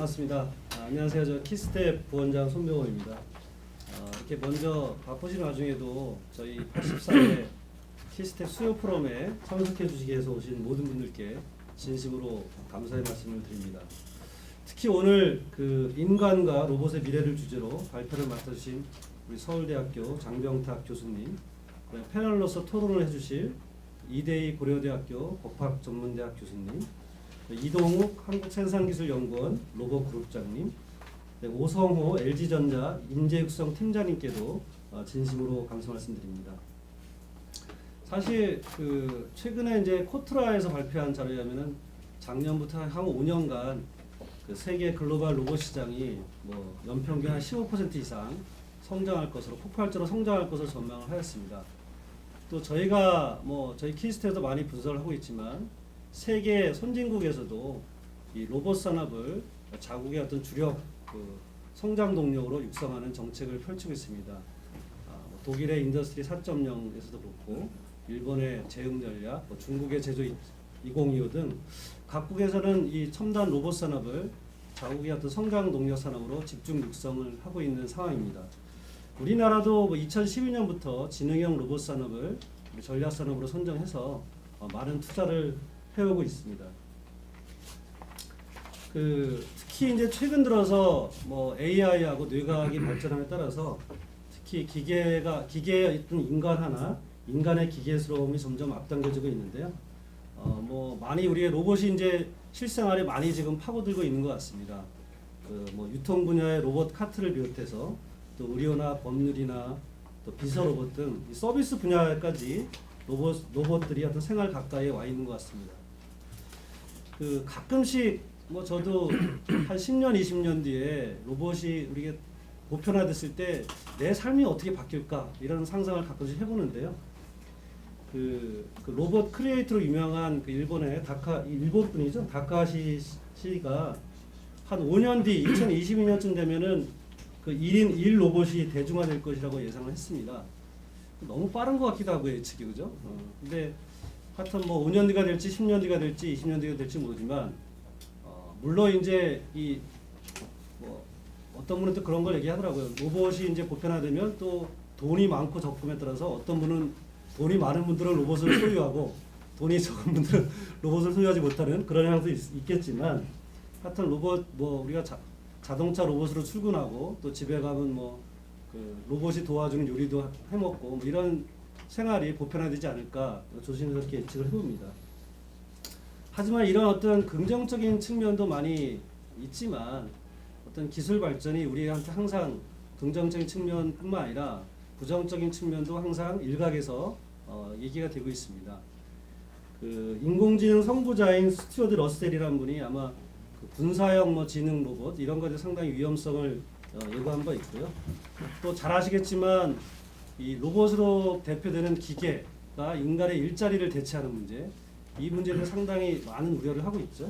반갑습니다. 안녕하세요. 저 키스텝 부원장 손병호입니다. 이렇게 먼저 바쁘신 와중에도 저희 84회 키스텝 수요 포럼에 참석해 주시기 위해서 오신 모든 분들께 진심으로 감사의 말씀을 드립니다. 특히 오늘 그 인간과 로봇의 미래를 주제로 발표를 맡아주신 우리 서울대학교 장병탁 교수님, 패널로서 토론을 해주실 이대희 고려대학교 법학전문대학 교수님, 이동욱 한국생산기술연구원 로봇그룹장님, 오성호 LG전자 인재육성 팀장님께도 진심으로 감사 말씀드립니다. 사실 그 최근에 이제 코트라에서 발표한 자료에 의하면은 작년부터 향후 5년간 그 세계 글로벌 로봇 시장이 뭐 연평균 한 15% 이상 성장할 것으로 폭발적으로 성장할 것으로 전망을 하였습니다. 또 저희가 뭐 저희 키스텝도 많이 분석을 하고 있지만 세계 선진국에서도 이 로봇 산업을 자국의 어떤 주력 그 성장 동력으로 육성하는 정책을 펼치고 있습니다. 독일의 인더스트리 4.0에서도 그렇고 일본의 제응 전략, 중국의 제조 2025 등 각국에서는 이 첨단 로봇 산업을 자국의 어떤 성장 동력 산업으로 집중 육성을 하고 있는 상황입니다. 우리나라도 2012년부터 지능형 로봇 산업을 전략 산업으로 선정해서 많은 투자를 해오고 있습니다. 특히 이제 최근 들어서 뭐 AI하고 뇌과학이 발전함에 따라서 특히 기계의 어떤 인간 하나, 인간의 기계스러움이 점점 앞당겨지고 있는데요. 뭐 많이 우리의 로봇이 이제 실생활에 많이 지금 파고들고 있는 것 같습니다. 뭐 유통 분야의 로봇 카트를 비롯해서 또 의료나 법률이나 또 비서 로봇 등 서비스 분야까지 로봇들이 어떤 생활 가까이에 와 있는 것 같습니다. 가끔씩 뭐 저도 한 10년, 20년 뒤에 로봇이 우리가 보편화됐을 때 내 삶이 어떻게 바뀔까 이런 상상을 가끔씩 해보는데요. 그 로봇 크리에이터로 유명한 그 일본의 일본 분이죠. 다카시 씨가 한 5년 뒤 2022년쯤 되면은 그 1인 1 로봇이 대중화될 것이라고 예상을 했습니다. 너무 빠른 것 같기도 하고요, 예측이 그죠? 근데 하여튼 뭐 5년 뒤가 될지 10년 뒤가 될지 20년 뒤가 될지 모르지만 물론 이제 뭐 어떤 분은 또 그런 걸 얘기하더라고요. 로봇이 이제 보편화되면 또 돈이 많고 적음에 따라서 어떤 분은 돈이 많은 분들은 로봇을 소유하고 돈이 적은 분들은 로봇을 소유하지 못하는 그런 향도 있겠지만 하여튼 로봇 뭐 우리가 자동차 로봇으로 출근하고 또 집에 가면 뭐 그 로봇이 도와주는 요리도 해먹고 뭐 이런 생활이 보편화되지 않을까 조심스럽게 예측을 해봅니다. 하지만 이런 어떤 긍정적인 측면도 많이 있지만 어떤 기술 발전이 우리한테 항상 긍정적인 측면뿐만 아니라 부정적인 측면도 항상 일각에서 얘기가 되고 있습니다. 인공지능 선구자인 스튜어드 러셀이라는 분이 아마 군사형 뭐 지능 로봇 이런 것에 상당히 위험성을 예고한 바 있고요. 또 잘 아시겠지만 이 로봇으로 대표되는 기계가 인간의 일자리를 대체하는 문제, 이 문제는 상당히 많은 우려를 하고 있죠.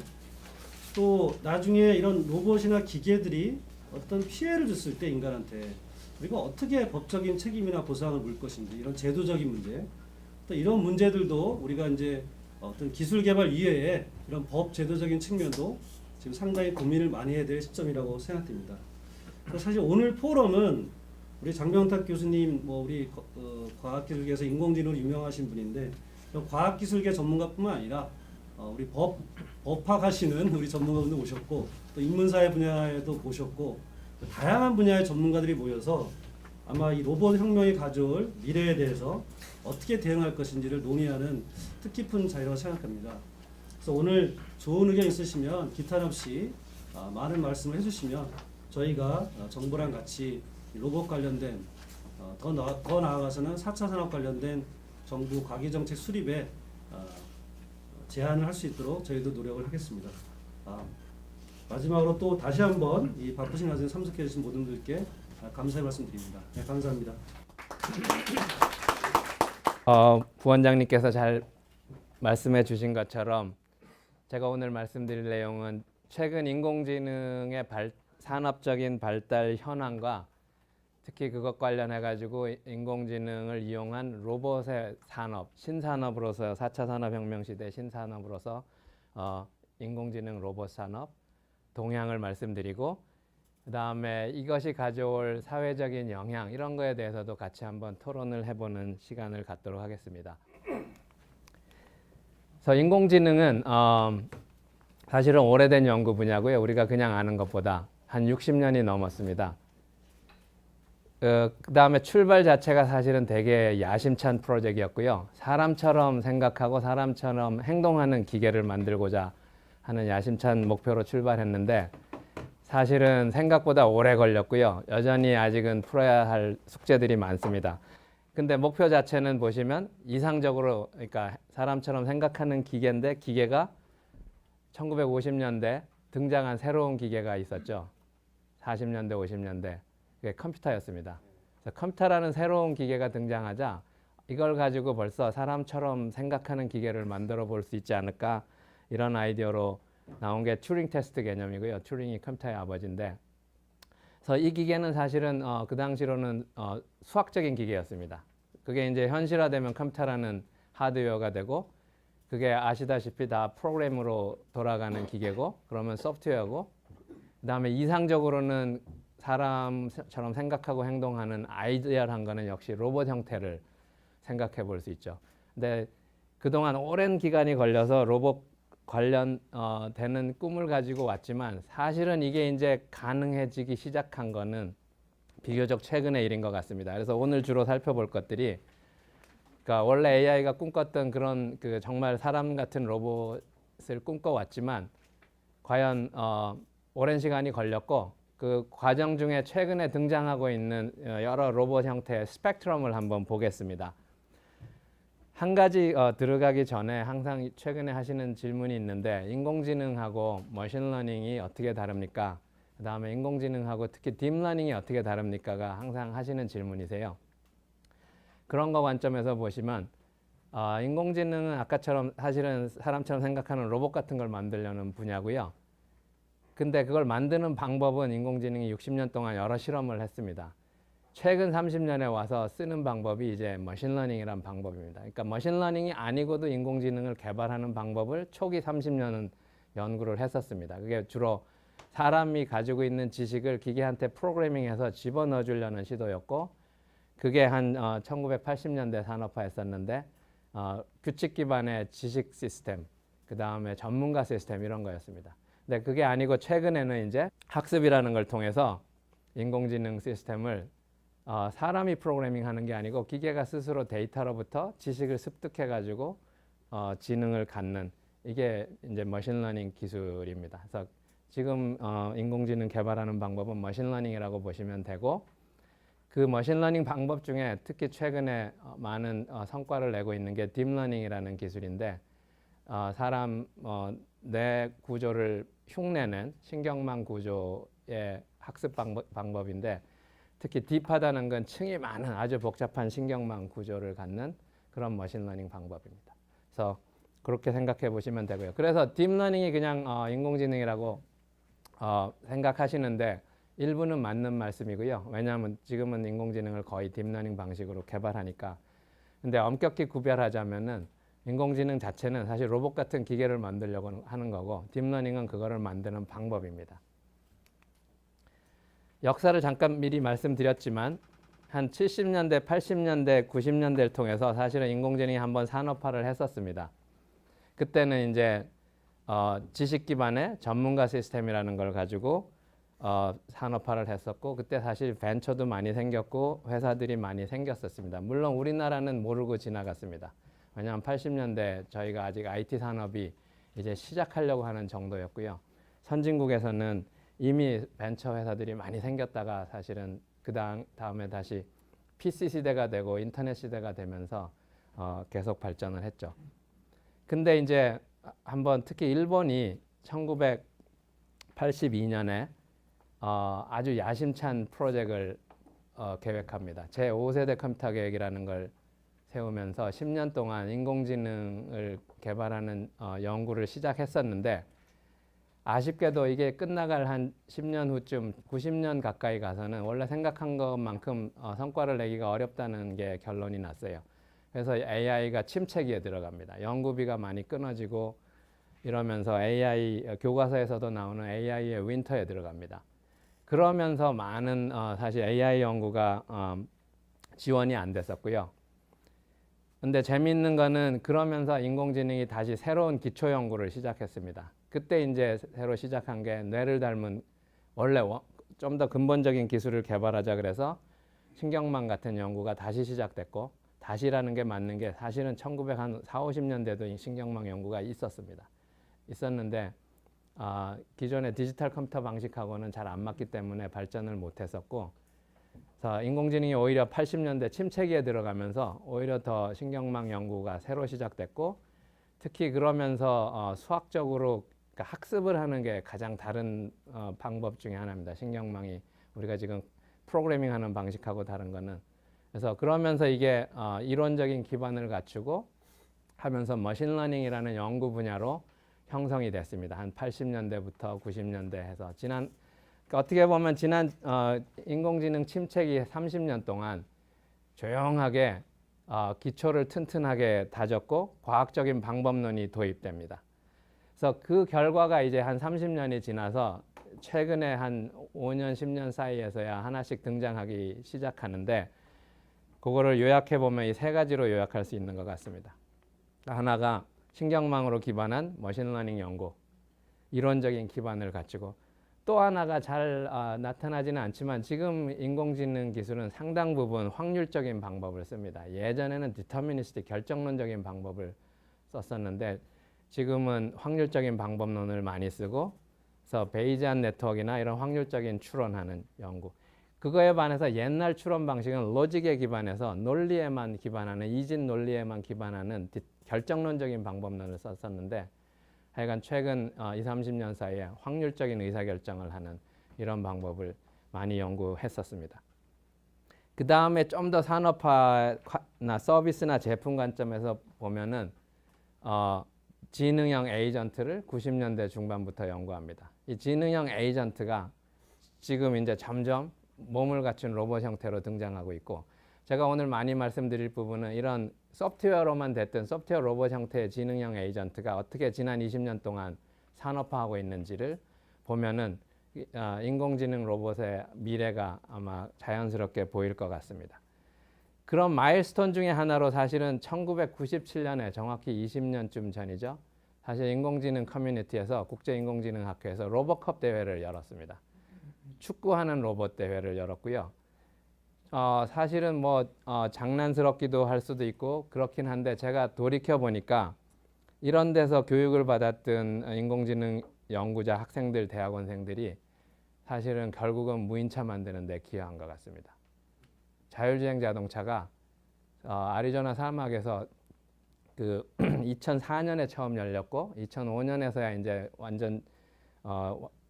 또 나중에 이런 로봇이나 기계들이 어떤 피해를 줬을 때 인간한테 우리가 어떻게 법적인 책임이나 보상을 물 것인지 이런 제도적인 문제, 또 이런 문제들도 우리가 이제 어떤 기술 개발 이외에 이런 법 제도적인 측면도 지금 상당히 고민을 많이 해야 될 시점이라고 생각됩니다. 사실 오늘 포럼은 우리 장병탁 교수님, 뭐 우리 과학기술계에서 인공지능으로 유명하신 분인데 과학기술계 전문가뿐만 아니라 우리 법학하시는 우리 전문가분도 오셨고 또 인문사회 분야에도 오셨고 다양한 분야의 전문가들이 모여서 아마 이 로봇 혁명이 가져올 미래에 대해서 어떻게 대응할 것인지를 논의하는 뜻깊은 자리라고 생각합니다. 그래서 오늘 좋은 의견 있으시면 기탄 없이 많은 말씀을 해주시면 저희가 정부랑 같이 로봇 관련된 더 나아가서는 4차 산업 관련된 정부 과기정책 수립에 제안을 할 수 있도록 저희도 노력을 하겠습니다. 마지막으로 또 다시 한번 이 바쁘신 와중에 참석해 주신 모든 분들께 감사의 말씀드립니다. 네, 감사합니다. 부원장님께서 잘 말씀해 주신 것처럼 제가 오늘 말씀드릴 내용은 최근 인공지능의 산업적인 발달 현황과 특히 그것 관련해 가지고 인공지능을 이용한 로봇의 산업, 신산업으로서 4차 산업혁명 시대 신산업으로서 인공지능 로봇 산업, 동향을 말씀드리고 그다음에 이것이 가져올 사회적인 영향 이런 거에 대해서도 같이 한번 토론을 해보는 시간을 갖도록 하겠습니다. 그래서 인공지능은 사실은 오래된 연구 분야고요. 우리가 그냥 아는 것보다 한 60년이 넘었습니다. 그다음에 출발 자체가 사실은 되게 야심찬 프로젝트였고요. 사람처럼 생각하고 사람처럼 행동하는 기계를 만들고자 하는 야심찬 목표로 출발했는데 사실은 생각보다 오래 걸렸고요. 여전히 아직은 풀어야 할 숙제들이 많습니다. 근데 목표 자체는 보시면 이상적으로 그러니까 사람처럼 생각하는 기계인데 기계가 1950년대 등장한 새로운 기계가 있었죠. 40년대, 50년대. 그게 컴퓨터였습니다. 그래서 컴퓨터라는 새로운 기계가 등장하자 이걸 가지고 벌써 사람처럼 생각하는 기계를 만들어 볼 수 있지 않을까 이런 아이디어로 나온 게 튜링 테스트 개념이고요. 튜링이 컴퓨터의 아버지인데 그래서 이 기계는 사실은 그 당시로는 수학적인 기계였습니다. 그게 이제 현실화되면 컴퓨터라는 하드웨어가 되고 그게 아시다시피 다 프로그램으로 돌아가는 기계고 그러면 소프트웨어고 그다음에 이상적으로는 사람처럼 생각하고 행동하는 아이디어한 거는 역시 로봇 형태를 생각해 볼 수 있죠. 근데 그동안 오랜 기간이 걸려서 로봇 관련 되는 꿈을 가지고 왔지만 사실은 이게 이제 가능해지기 시작한 거는 비교적 최근의 일인 것 같습니다. 그래서 오늘 주로 살펴볼 것들이 그러니까 원래 AI가 꿈꿨던 그런 그 정말 사람 같은 로봇을 꿈꿔왔지만 과연 오랜 시간이 걸렸고 그 과정 중에 최근에 등장하고 있는 여러 로봇 형태의 스펙트럼을 한번 보겠습니다. 한 가지 들어가기 전에 항상 최근에 하시는 질문이 있는데 인공지능하고 머신러닝이 어떻게 다릅니까? 그 다음에 인공지능하고 특히 딥러닝이 어떻게 다릅니까가 항상 하시는 질문이세요. 그런 거 관점에서 보시면 인공지능은 아까처럼 사실은 사람처럼 생각하는 로봇 같은 걸 만들려는 분야고요. 근데 그걸 만드는 방법은 인공지능이 60년 동안 여러 실험을 했습니다. 최근 30년에 와서 쓰는 방법이 이제 머신러닝이란 방법입니다. 그러니까 머신러닝이 아니고도 인공지능을 개발하는 방법을 초기 30년은 연구를 했었습니다. 그게 주로 사람이 가지고 있는 지식을 기계한테 프로그래밍해서 집어넣어 주려는 시도였고 그게 한 1980년대 산업화했었는데 규칙 기반의 지식 시스템, 그 다음에 전문가 시스템 이런 거였습니다. 근데 그게 아니고 최근에는 이제 학습이라는 걸 통해서 인공지능 시스템을 사람이 프로그래밍하는 게 아니고 기계가 스스로 데이터로부터 지식을 습득해 가지고 지능을 갖는 이게 이제 머신러닝 기술입니다. 그래서 지금 인공지능 개발하는 방법은 머신러닝이라고 보시면 되고 그 머신러닝 방법 중에 특히 최근에 많은 성과를 내고 있는 게 딥러닝이라는 기술인데 사람 뇌 구조를 흉내낸 신경망 구조의 학습 방법인데 특히 딥하다는 건 층이 많은 아주 복잡한 신경망 구조를 갖는 그런 머신러닝 방법입니다. 그래서 그렇게 생각해 보시면 되고요. 그래서 딥러닝이 그냥 인공지능이라고 생각하시는데 일부는 맞는 말씀이고요. 왜냐하면 지금은 인공지능을 거의 딥러닝 방식으로 개발하니까. 근데 엄격히 구별하자면은 인공지능 자체는 사실 로봇 같은 기계를 만들려고 하는 거고 딥러닝은 그거를 만드는 방법입니다. 역사를 잠깐 미리 말씀드렸지만 한 70년대, 80년대, 90년대를 통해서 사실은 인공지능이 한번 산업화를 했었습니다. 그때는 이제 지식 기반의 전문가 시스템이라는 걸 가지고 산업화를 했었고 그때 사실 벤처도 많이 생겼고 회사들이 많이 생겼었습니다. 물론 우리나라는 모르고 지나갔습니다. 왜냐하면 80년대 저희가 아직 IT 산업이 이제 시작하려고 하는 정도였고요. 선진국에서는 이미 벤처 회사들이 많이 생겼다가 사실은 그 다음에 다시 PC 시대가 되고 인터넷 시대가 되면서 계속 발전을 했죠. 근데 이제 한번 특히 일본이 1982년에 아주 야심찬 프로젝트를 계획합니다. 제5세대 컴퓨터 계획이라는 걸 세우면서 10년 동안 인공지능을 개발하는 연구를 시작했었는데 아쉽게도 이게 끝나갈 한 10년 후쯤 90년 가까이 가서는 원래 생각한 것만큼 성과를 내기가 어렵다는 게 결론이 났어요. 그래서 AI가 침체기에 들어갑니다. 연구비가 많이 끊어지고 이러면서 AI 교과서에서도 나오는 AI의 윈터에 들어갑니다. 그러면서 많은 사실 AI 연구가 지원이 안 됐었고요. 근데 재미있는 거는 그러면서 인공지능이 다시 새로운 기초 연구를 시작했습니다. 그때 이제 새로 시작한 게 뇌를 닮은 원래 좀 더 근본적인 기술을 개발하자 그래서 신경망 같은 연구가 다시 시작됐고, 다시라는 게 맞는 게 사실은 1940, 50년대도 신경망 연구가 있었는데 기존의 디지털 컴퓨터 방식하고는 잘 안 맞기 때문에 발전을 못했었고, 그래서 인공지능이 오히려 80년대 침체기에 들어가면서 오히려 더 신경망 연구가 새로 시작됐고, 특히 그러면서 수학적으로 그러니까 학습을 하는 게 가장 다른 방법 중에 하나입니다. 신경망이 우리가 지금 프로그래밍하는 방식하고 다른 거는. 그래서 그러면서 이게 이론적인 기반을 갖추고 하면서 머신러닝이라는 연구 분야로 형성이 됐습니다. 한 80년대부터 90년대 해서 그러니까 어떻게 보면 지난 인공지능 침체기 30년 동안 조용하게 기초를 튼튼하게 다졌고 과학적인 방법론이 도입됩니다. 그래서 그 결과가 이제 한 30년이 지나서 최근에 한 5년, 10년 사이에서야 하나씩 등장하기 시작하는데, 그거를 요약해 보면 이 세 가지로 요약할 수 있는 것 같습니다. 하나가 신경망으로 기반한 머신러닝 연구, 이론적인 기반을 갖추고, 또 하나가 잘 나타나지는 않지만 지금 인공지능 기술은 상당 부분 확률적인 방법을 씁니다. 예전에는 디터미니스틱 결정론적인 방법을 썼었는데 지금은 확률적인 방법론을 많이 쓰고, 그래서 베이지안 네트워크나 이런 확률적인 추론하는 연구. 그거에 반해서 옛날 추론 방식은 로직에 기반해서 논리에만 기반하는, 이진 논리에만 기반하는 결정론적인 방법론을 썼었는데, 하여간 최근 20, 30년 사이에 확률적인 의사결정을 하는 이런 방법을 많이 연구했었습니다. 그 다음에 좀 더 산업화나 서비스나 제품 관점에서 보면은 지능형 에이전트를 90년대 중반부터 연구합니다. 이 지능형 에이전트가 지금 이제 점점 몸을 갖춘 로봇 형태로 등장하고 있고, 제가 오늘 많이 말씀드릴 부분은 이런 소프트웨어로만 됐던 소프트웨어 로봇 형태의 지능형 에이전트가 어떻게 지난 20년 동안 산업화하고 있는지를 보면은 인공지능 로봇의 미래가 아마 자연스럽게 보일 것 같습니다. 그런 마일스톤 중에 하나로 사실은 1997년에 정확히 20년쯤 전이죠. 사실 인공지능 커뮤니티에서 국제인공지능학회에서 로봇컵 대회를 열었습니다. 축구하는 로봇 대회를 열었고요. 사실은 뭐 장난스럽기도 할 수도 있고 그렇긴 한데, 제가 돌이켜 보니까 이런 데서 교육을 받았던 인공지능 연구자 학생들, 대학원생들이 사실은 결국은 무인차 만드는 데 기여한 것 같습니다. 자율주행 자동차가 아리조나 사막에서 그 2004년에 처음 열렸고 2005년에서야 이제 완전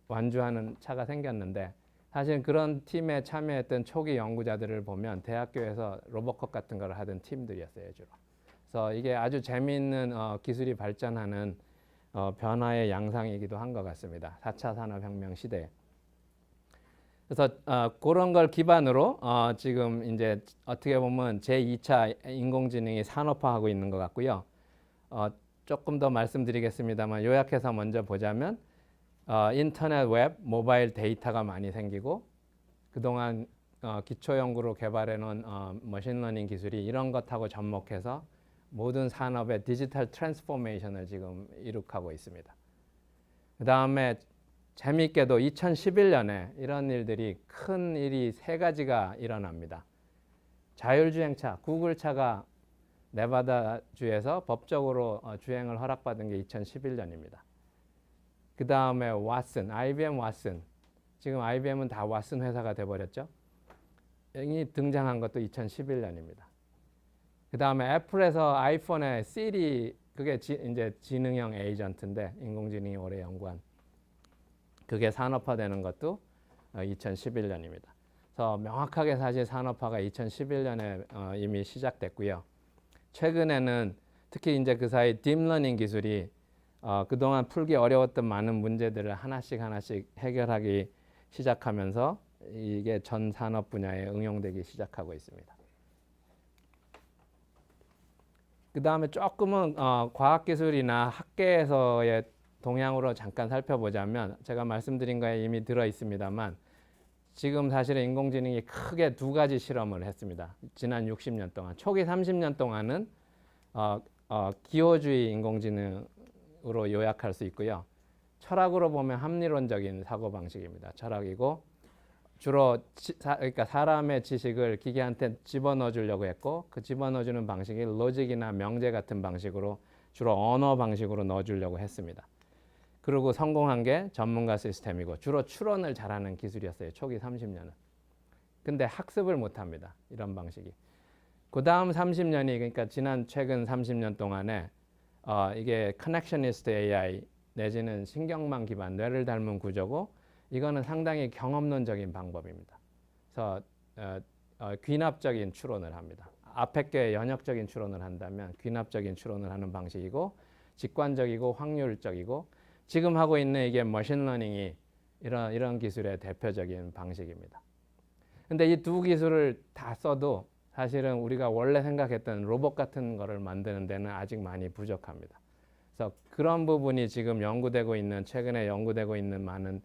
완주하는 차가 생겼는데, 사실 그런 팀에 참여했던 초기 연구자들을 보면 대학교에서 로봇컵 같은 걸 하던 팀들이었어요, 주로. 그래서 이게 아주 재미있는 기술이 발전하는 변화의 양상이기도 한 것 같습니다. 4차 산업혁명 시대에. 그래서 그런 걸 기반으로 지금 이제 어떻게 보면 제2차 인공지능이 산업화하고 있는 것 같고요. 조금 더 말씀드리겠습니다만 요약해서 먼저 보자면 인터넷, 웹, 모바일 데이터가 많이 생기고, 그동안 기초 연구로 개발해 놓은 머신러닝 기술이 이런 것하고 접목해서 모든 산업의 디지털 트랜스포메이션을 지금 이룩하고 있습니다. 그 다음에 재미있게도 2011년에 이런 일들이, 큰 일이 세 가지가 일어납니다. 자율주행차, 구글차가 네바다주에서 법적으로 주행을 허락받은 게 2011년입니다. 그 다음에 왓슨, IBM 왓슨. 지금 IBM은 다 왓슨 회사가 돼버렸죠. 이 등장한 것도 2011년입니다. 그 다음에 애플에서 아이폰의 시리, 그게 이제 지능형 에이전트인데 인공지능이 오래 연구한, 그게 산업화되는 것도 2011년입니다. 그래서 명확하게 사실 산업화가 2011년에 이미 시작됐고요. 최근에는 특히 이제 그 사이 딥러닝 기술이 그동안 풀기 어려웠던 많은 문제들을 하나씩 해결하기 시작하면서 이게 전 산업 분야에 응용되기 시작하고 있습니다. 그 다음에 조금은 과학기술이나 학계에서의 동향으로 잠깐 살펴보자면 제가 말씀드린 거에 이미 들어 있습니다만 지금 사실은 인공지능이 크게 두 가지 실험을 했습니다. 지난 60년 동안. 초기 30년 동안은 기호주의 인공지능으로 요약할 수 있고요. 철학으로 보면 합리론적인 사고방식입니다. 철학이고 주로 그러니까 사람의 지식을 기계한테 집어넣어 주려고 했고 그 집어넣어 주는 방식이 로직이나 명제 같은 방식으로 주로 언어 방식으로 넣어 주려고 했습니다. 그리고 성공한 게 전문가 시스템이고 주로 추론을 잘하는 기술이었어요. 초기 30년은. 근데 학습을 못합니다. 이런 방식이. 그 다음 30년이 그러니까 최근 30년 동안에 이게 커넥셔니스트 AI 내지는 신경망 기반 뇌를 닮은 구조고 이거는 상당히 경험론적인 방법입니다. 그래서 귀납적인 추론을 합니다. 앞에 게 연역적인 추론을 한다면 귀납적인 추론을 하는 방식이고 직관적이고 확률적이고 지금 하고 있는 이게 머신러닝이 이런 기술의 대표적인 방식입니다. 근데 이 두 기술을 다 써도 사실은 우리가 원래 생각했던 로봇 같은 거를 만드는 데는 아직 많이 부족합니다. 그래서 그런 부분이 지금 최근에 연구되고 있는 많은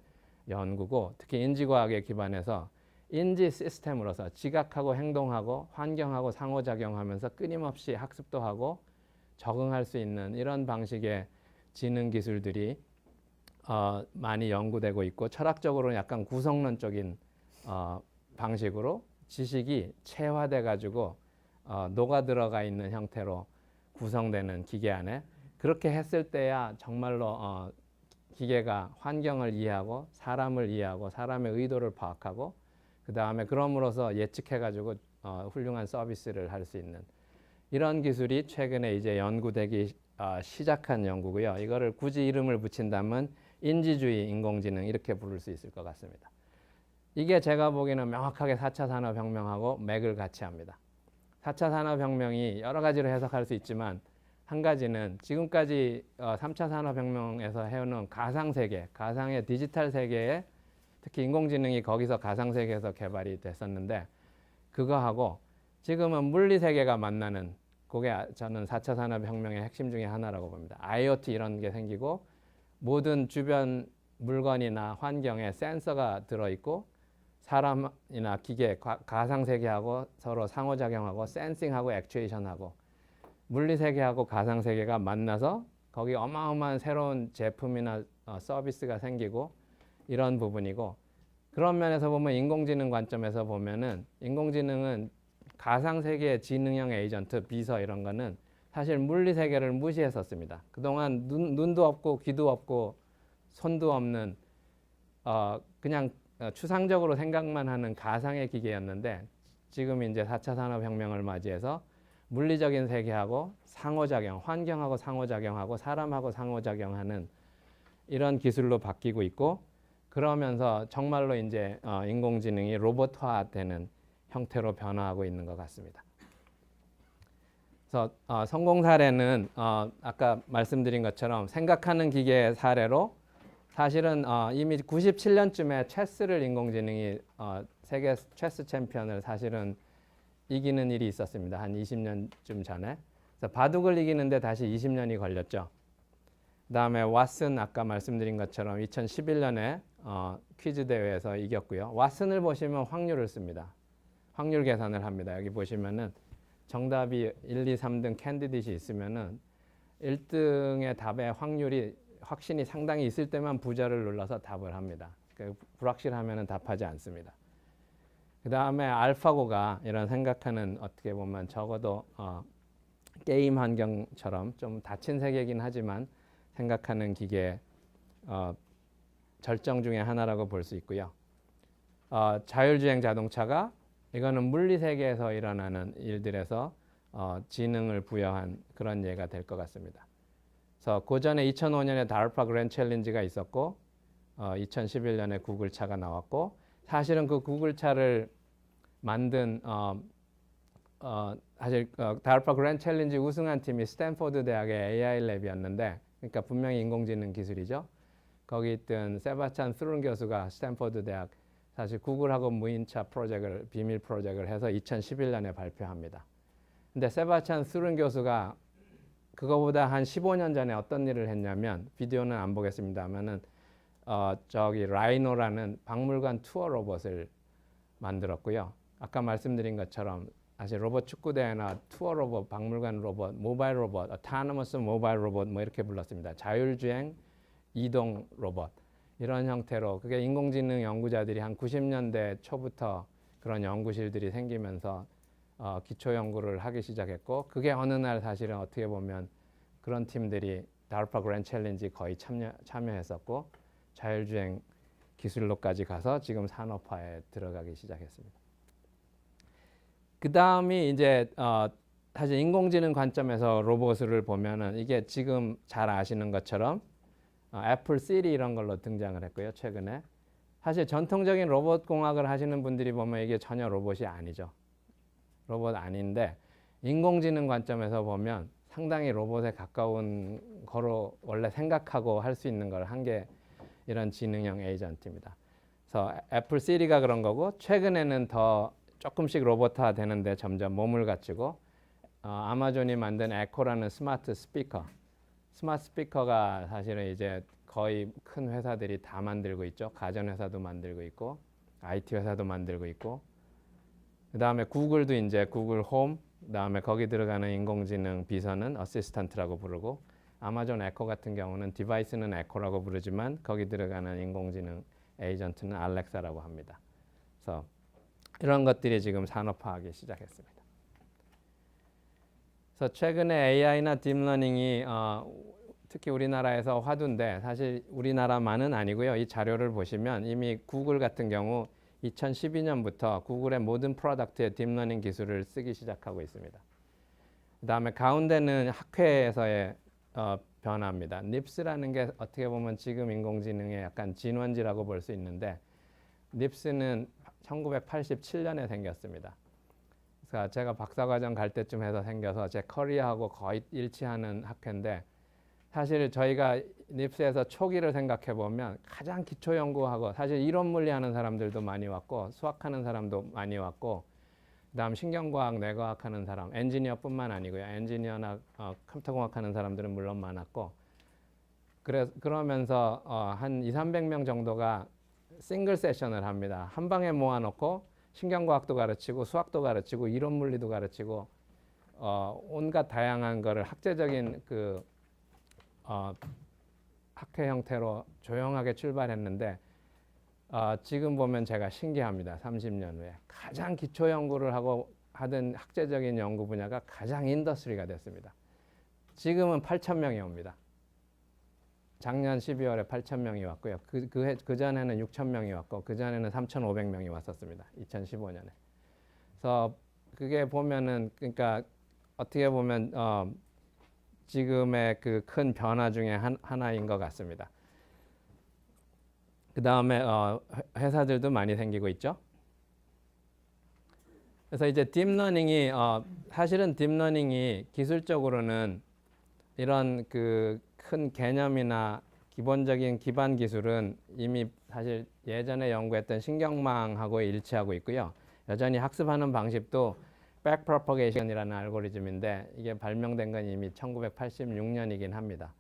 연구고 특히 인지과학에 기반해서 인지 시스템으로서 지각하고 행동하고 환경하고 상호작용하면서 끊임없이 학습도 하고 적응할 수 있는 이런 방식의 지능 기술들이 많이 연구되고 있고 철학적으로는 약간 구성론적인 방식으로 지식이 체화돼 가지고 녹아 들어가 있는 형태로 구성되는 기계 안에 그렇게 했을 때야 정말로 기계가 환경을 이해하고 사람을 이해하고 사람의 의도를 파악하고 그 다음에 그럼으로써 예측해 가지고 훌륭한 서비스를 할 수 있는 이런 기술이 최근에 이제 연구되기 시작한 연구고요. 이거를 굳이 이름을 붙인다면 인지주의 인공지능 이렇게 부를 수 있을 것 같습니다. 이게 제가 보기에는 명확하게 4차 산업혁명하고 맥을 같이 합니다. 4차 산업혁명이 여러 가지로 해석할 수 있지만 한 가지는 지금까지 3차 산업혁명에서 해오는 가상세계, 가상의 디지털 세계에 특히 인공지능이 거기서 가상세계에서 개발이 됐었는데 그거하고 지금은 물리세계가 만나는 그게 저는 4차 산업혁명의 핵심 중에 하나라고 봅니다. IoT 이런 게 생기고 모든 주변 물건이나 환경에 센서가 들어있고 사람이나 기계, 가상세계하고 서로 상호작용하고 센싱하고 액추에이션하고 물리세계하고 가상세계가 만나서 거기 어마어마한 새로운 제품이나 서비스가 생기고 이런 부분이고 그런 면에서 보면 인공지능 관점에서 보면은 인공지능은 가상세계의 지능형 에이전트, 비서 이런 거는 사실 물리세계를 무시했었습니다. 그동안 눈도 없고 귀도 없고 손도 없는 그냥 추상적으로 생각만 하는 가상의 기계였는데 지금 이제 4차 산업혁명을 맞이해서 물리적인 세계하고 상호작용, 환경하고 상호작용하고 사람하고 상호작용하는 이런 기술로 바뀌고 있고 그러면서 정말로 이제 인공지능이 로봇화되는 형태로 변화하고 있는 것 같습니다. 그래서 성공 사례는 아까 말씀드린 것처럼 생각하는 기계 사례로 사실은 이미 97년쯤에 체스를 인공지능이 세계 체스 챔피언을 사실은 이기는 일이 있었습니다. 한 20년쯤 전에. 그래서 바둑을 이기는데 다시 20년이 걸렸죠. 그다음에 왓슨 아까 말씀드린 것처럼 2011년에 퀴즈 대회에서 이겼고요. 왓슨을 보시면 확률을 씁니다. 확률 계산을 합니다. 여기 보시면은 정답이 1, 2, 3등 캔디데이트 있으면은 1등의 답의 확률이 확신이 상당히 있을 때만 부저를 눌러서 답을 합니다. 불확실하면은 답하지 않습니다. 그 다음에 알파고가 이런 생각하는 어떻게 보면 적어도 게임 환경처럼 좀 닫힌 세계이긴 하지만 생각하는 기계 절정 중에 하나라고 볼 수 있고요. 자율주행 자동차가 이거는 물리 세계에서 일어나는 일들에서 지능을 부여한 그런 예가 될 것 같습니다. 그래서 그 전에 2005년에 DARPA 그랜드 챌린지가 있었고 2011년에 구글차가 나왔고 사실은 그 구글차를 만든 사실 DARPA 그랜드 챌린지 우승한 팀이 스탠포드 대학의 AI 랩이었는데 그러니까 분명히 인공지능 기술이죠. 거기 있던 세바스찬 스룬 교수가 스탠포드 대학 사실 구글하고 무인차 프로젝트를 비밀 프로젝트를 해서 2011년에 발표합니다. 근데 세바스찬 스룬 교수가 그거보다 한 15년 전에 어떤 일을 했냐면 비디오는 안 보겠습니다만은 저기 라이노라는 박물관 투어 로봇을 만들었고요. 아까 말씀드린 것처럼 사실 로봇 축구대회나 투어 로봇, 박물관 로봇, 모바일 로봇, autonomous 모바일 로봇 뭐 이렇게 불렀습니다. 자율주행 이동 로봇 이런 형태로 그게 인공지능 연구자들이 한 90년대 초부터 그런 연구실들이 생기면서 기초 연구를 하기 시작했고 그게 어느 날 사실은 어떻게 보면 그런 팀들이 DARPA 그랜드 챌린지 거의 참여했었고 자율주행 기술로까지 가서 지금 산업화에 들어가기 시작했습니다. 그 다음이 이제 사실 인공지능 관점에서 로봇을 보면은 이게 지금 잘 아시는 것처럼 애플 시리 이런 걸로 등장을 했고요. 최근에 사실 전통적인 로봇 공학을 하시는 분들이 보면 이게 전혀 로봇이 아니죠. 로봇 아닌데 인공지능 관점에서 보면 상당히 로봇에 가까운 거로 원래 생각하고 할 수 있는 걸 한 게 이런 지능형 에이전트입니다. 그래서 애플 시리가 그런 거고 최근에는 더 조금씩 로봇화 되는데 점점 몸을 갖추고 아마존이 만든 에코라는 스마트 스피커가 사실은 이제 거의 큰 회사들이 다 만들고 있죠. 가전 회사도 만들고 있고 IT 회사도 만들고 있고 그 다음에 구글도 이제 구글 홈 그 다음에 거기 들어가는 인공지능 비서는 어시스턴트라고 부르고 아마존 에코 같은 경우는 디바이스는 에코라고 부르지만 거기 들어가는 인공지능 에이전트는 알렉사라고 합니다. 그래서 이런 것들이 지금 산업화하기 시작했습니다. 그래서 최근에 AI나 딥러닝이 특히 우리나라에서 화두인데 사실 우리나라만은 아니고요. 이 자료를 보시면 이미 구글 같은 경우 2012년부터 구글의 모든 프로덕트에 딥러닝 기술을 쓰기 시작하고 있습니다. 그 다음에 가운데는 학회에서의 변화입니다. 닙스라는 게 어떻게 보면 지금 인공지능의 약간 진원지라고 볼 수 있는데 닙스는 1987년에 생겼습니다. 그래서 제가 박사과정 갈 때쯤 해서 생겨서 제 커리어하고 거의 일치하는 학회인데 사실 저희가 닙스에서 초기를 생각해 보면 가장 기초 연구하고 사실 이론 물리하는 사람들도 많이 왔고 수학하는 사람도 많이 왔고 그다음 신경과학, 뇌과학 하는 사람, 엔지니어뿐만 아니고요. 엔지니어나 컴퓨터공학 하는 사람들은 물론 많았고 그러면서 한 200~300명 정도가 싱글 세션을 합니다. 한 방에 모아놓고 신경과학도 가르치고 수학도 가르치고 이론 물리도 가르치고 온갖 다양한 거를 학제적인 학회 형태로 조용하게 출발했는데 지금 보면 제가 신기합니다. 30년 후에 가장 기초 연구를 하고 하던 학제적인 연구 분야가 가장 인더스트리가 됐습니다. 지금은 8,000명이 옵니다. 작년 12월에 8,000명이 왔고요. 그 전에는 6,000명이 왔고 그 전에는 3,500명이 왔었습니다. 2015년에. 그래서 그게 보면은 그러니까 어떻게 보면 지금의 그 큰 변화 중에 하나인 것 같습니다. 그 다음에 회사들도 많이 생기고 있죠. 그래서 이제 딥러닝이 사실은 딥러닝이 기술적으로는 이런 그 큰 개념이나 기본적인 기반 기술은 이미 사실 예전에 연구했던 신경망하고 일치하고 있고요. 여전히 학습하는 방식도 백프로퍼게이션이라는 알고리즘인데 이게 발명된 건 이미 1986년이긴 합니다.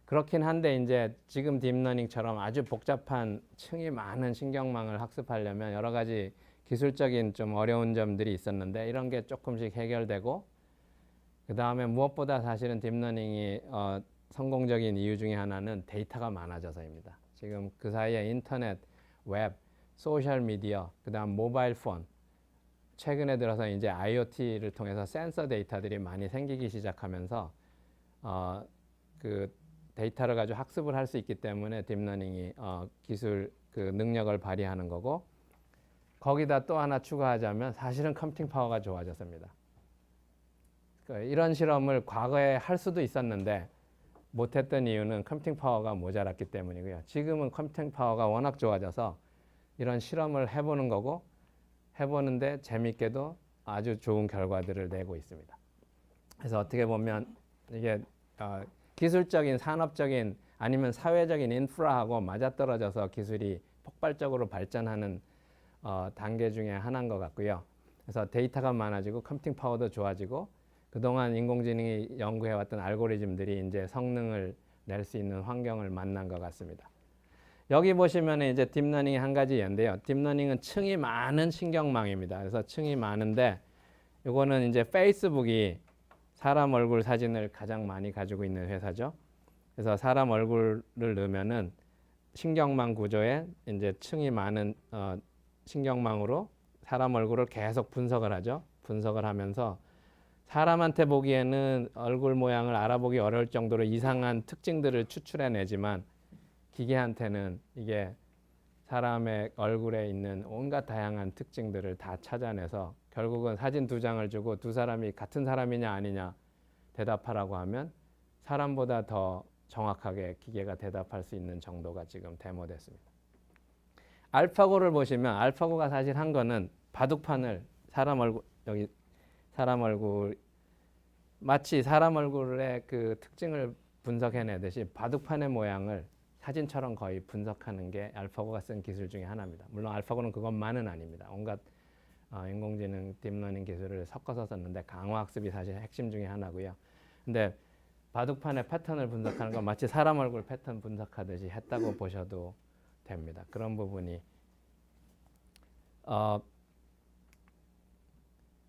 그렇긴 한데 이제 지금 딥러닝처럼 아주 복잡한 층이 많은 신경망을 학습하려면 여러 가지 기술적인 좀 어려운 점들이 있었는데 이런 게 조금씩 해결되고 그 다음에 무엇보다 사실은 딥러닝이 성공적인 이유 중에 하나는 데이터가 많아져서입니다. 지금 그 사이에 인터넷, 웹, 소셜미디어, 그 다음 모바일 폰 최근에 들어서 이제 IoT를 통해서 센서 데이터들이 많이 생기기 시작하면서 그 데이터를 가지고 학습을 할 수 있기 때문에 딥러닝이 기술 그 능력을 발휘하는 거고 거기다 또 하나 추가하자면 사실은 컴퓨팅 파워가 좋아졌습니다. 이런 실험을 과거에 할 수도 있었는데 못했던 이유는 컴퓨팅 파워가 모자랐기 때문이고요. 지금은 컴퓨팅 파워가 워낙 좋아져서 이런 실험을 해보는 거고 해보는데 재밌게도 아주 좋은 결과들을 내고 있습니다. 그래서 어떻게 보면 이게 기술적인, 산업적인 아니면 사회적인 인프라하고 맞아떨어져서 기술이 폭발적으로 발전하는 단계 중에 하나인 것 같고요. 그래서 데이터가 많아지고 컴퓨팅 파워도 좋아지고 그동안 인공지능이 연구해왔던 알고리즘들이 이제 성능을 낼 수 있는 환경을 만난 것 같습니다. 여기 보시면 이제 딥러닝이 한 가지 예인데요. 딥러닝은 층이 많은 신경망입니다. 그래서 층이 많은데 이거는 이제 페이스북이 사람 얼굴 사진을 가장 많이 가지고 있는 회사죠. 그래서 사람 얼굴을 넣으면은 신경망 구조에 이제 층이 많은 신경망으로 사람 얼굴을 계속 분석을 하죠. 분석을 하면서 사람한테 보기에는 얼굴 모양을 알아보기 어려울 정도로 이상한 특징들을 추출해내지만 기계한테는 이게 사람의 얼굴에 있는 온갖 다양한 특징들을 다 찾아내서 결국은 사진 2장을 주고 두 사람이 같은 사람이냐 아니냐 대답하라고 하면 사람보다 더 정확하게 기계가 대답할 수 있는 정도가 지금 데모됐습니다. 알파고를 보시면 알파고가 사실 한 거는 바둑판을 사람 얼굴 여기 사람 얼굴 마치 사람 얼굴의 그 특징을 분석해내듯이 바둑판의 모양을 사진처럼 거의 분석하는 게 알파고가 쓴 기술 중에 하나입니다. 물론 알파고는 그것만은 아닙니다. 온갖 인공지능 딥러닝 기술을 섞어서 썼는데 강화학습이 사실 핵심 중에 하나고요. 근데 바둑판의 패턴을 분석하는 건 마치 사람 얼굴 패턴 분석하듯이 했다고 보셔도 됩니다. 그런 부분이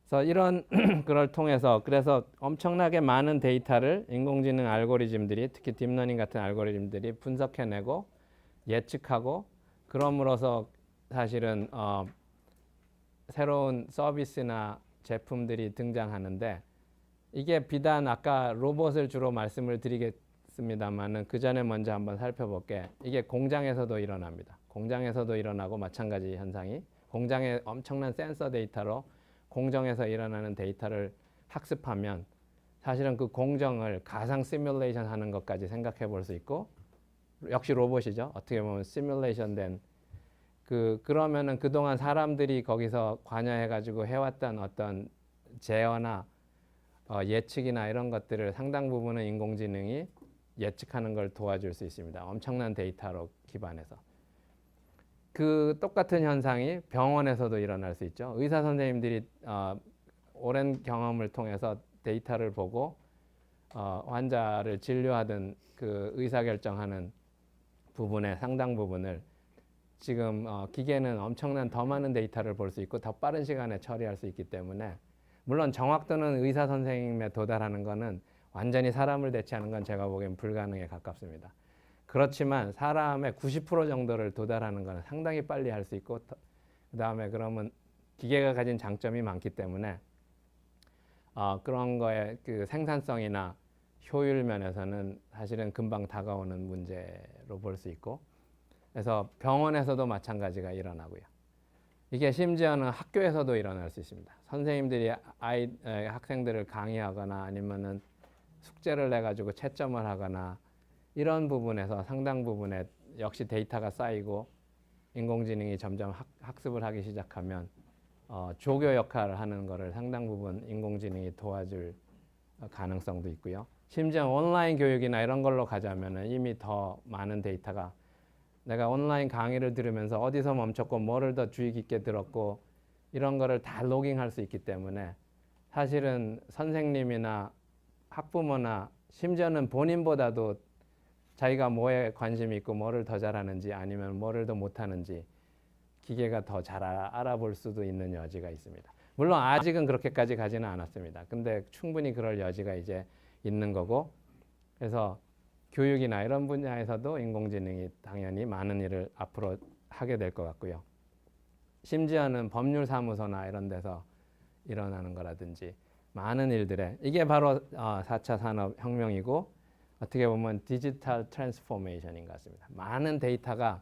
그래서 이런 그걸 통해서 그래서 엄청나게 많은 데이터를 인공지능 알고리즘들이 특히 딥러닝 같은 알고리즘들이 분석해내고 예측하고 그럼으로써 사실은 새로운 서비스나 제품들이 등장하는데 이게 비단 아까 로봇을 주로 말씀을 드리겠습니다만은 그 전에 먼저 한번 살펴볼게. 이게 공장에서도 일어납니다. 공장에서도 일어나고 마찬가지 현상이 공장의 엄청난 센서 데이터로 공정에서 일어나는 데이터를 학습하면 사실은 그 공정을 가상 시뮬레이션 하는 것까지 생각해 볼 수 있고 역시 로봇이죠. 어떻게 보면 시뮬레이션 된 그러면은 그동안 사람들이 거기서 관여해 가지고 해왔던 어떤 제어나 예측이나 이런 것들을 상당 부분은 인공지능이 예측하는 걸 도와줄 수 있습니다. 엄청난 데이터로 기반해서. 그 똑같은 현상이 병원에서도 일어날 수 있죠. 의사 선생님들이 오랜 경험을 통해서 데이터를 보고 환자를 진료하던 그 의사결정하는 부분의 상당 부분을 지금 기계는 엄청난 더 많은 데이터를 볼 수 있고 더 빠른 시간에 처리할 수 있기 때문에 물론 정확도는 의사 선생님에 도달하는 것은 완전히 사람을 대체하는 건 제가 보기엔 불가능에 가깝습니다. 그렇지만 사람의 90% 정도를 도달하는 것은 상당히 빨리 할 수 있고 그 다음에 그러면 기계가 가진 장점이 많기 때문에 그런 거에 그 생산성이나 효율 면에서는 사실은 금방 다가오는 문제로 볼 수 있고 그래서 병원에서도 마찬가지가 일어나고요. 이게 심지어는 학교에서도 일어날 수 있습니다. 선생님들이 학생들을 강의하거나 아니면은 숙제를 내가지고 채점을 하거나 이런 부분에서 상당 부분에 역시 데이터가 쌓이고 인공지능이 점점 학습을 하기 시작하면 조교 역할을 하는 것을 상당 부분 인공지능이 도와줄 가능성도 있고요. 심지어 온라인 교육이나 이런 걸로 가자면은 이미 더 많은 데이터가 내가 온라인 강의를 들으면서 어디서 멈췄고 뭐를 더 주의 깊게 들었고 이런 거를 다 로깅할 수 있기 때문에 사실은 선생님이나 학부모나 심지어는 본인보다도 자기가 뭐에 관심이 있고 뭐를 더 잘하는지 아니면 뭐를 더 못하는지 기계가 더 잘 알아볼 수도 있는 여지가 있습니다. 물론 아직은 그렇게까지 가지는 않았습니다. 근데 충분히 그럴 여지가 이제 있는 거고 그래서 교육이나 이런 분야에서도 인공지능이 당연히 많은 일을 앞으로 하게 될 것 같고요. 심지어는 법률사무소나 이런 데서 일어나는 거라든지 많은 일들에 이게 바로 4차 산업혁명이고 어떻게 보면 디지털 트랜스포메이션인 것 같습니다. 많은 데이터가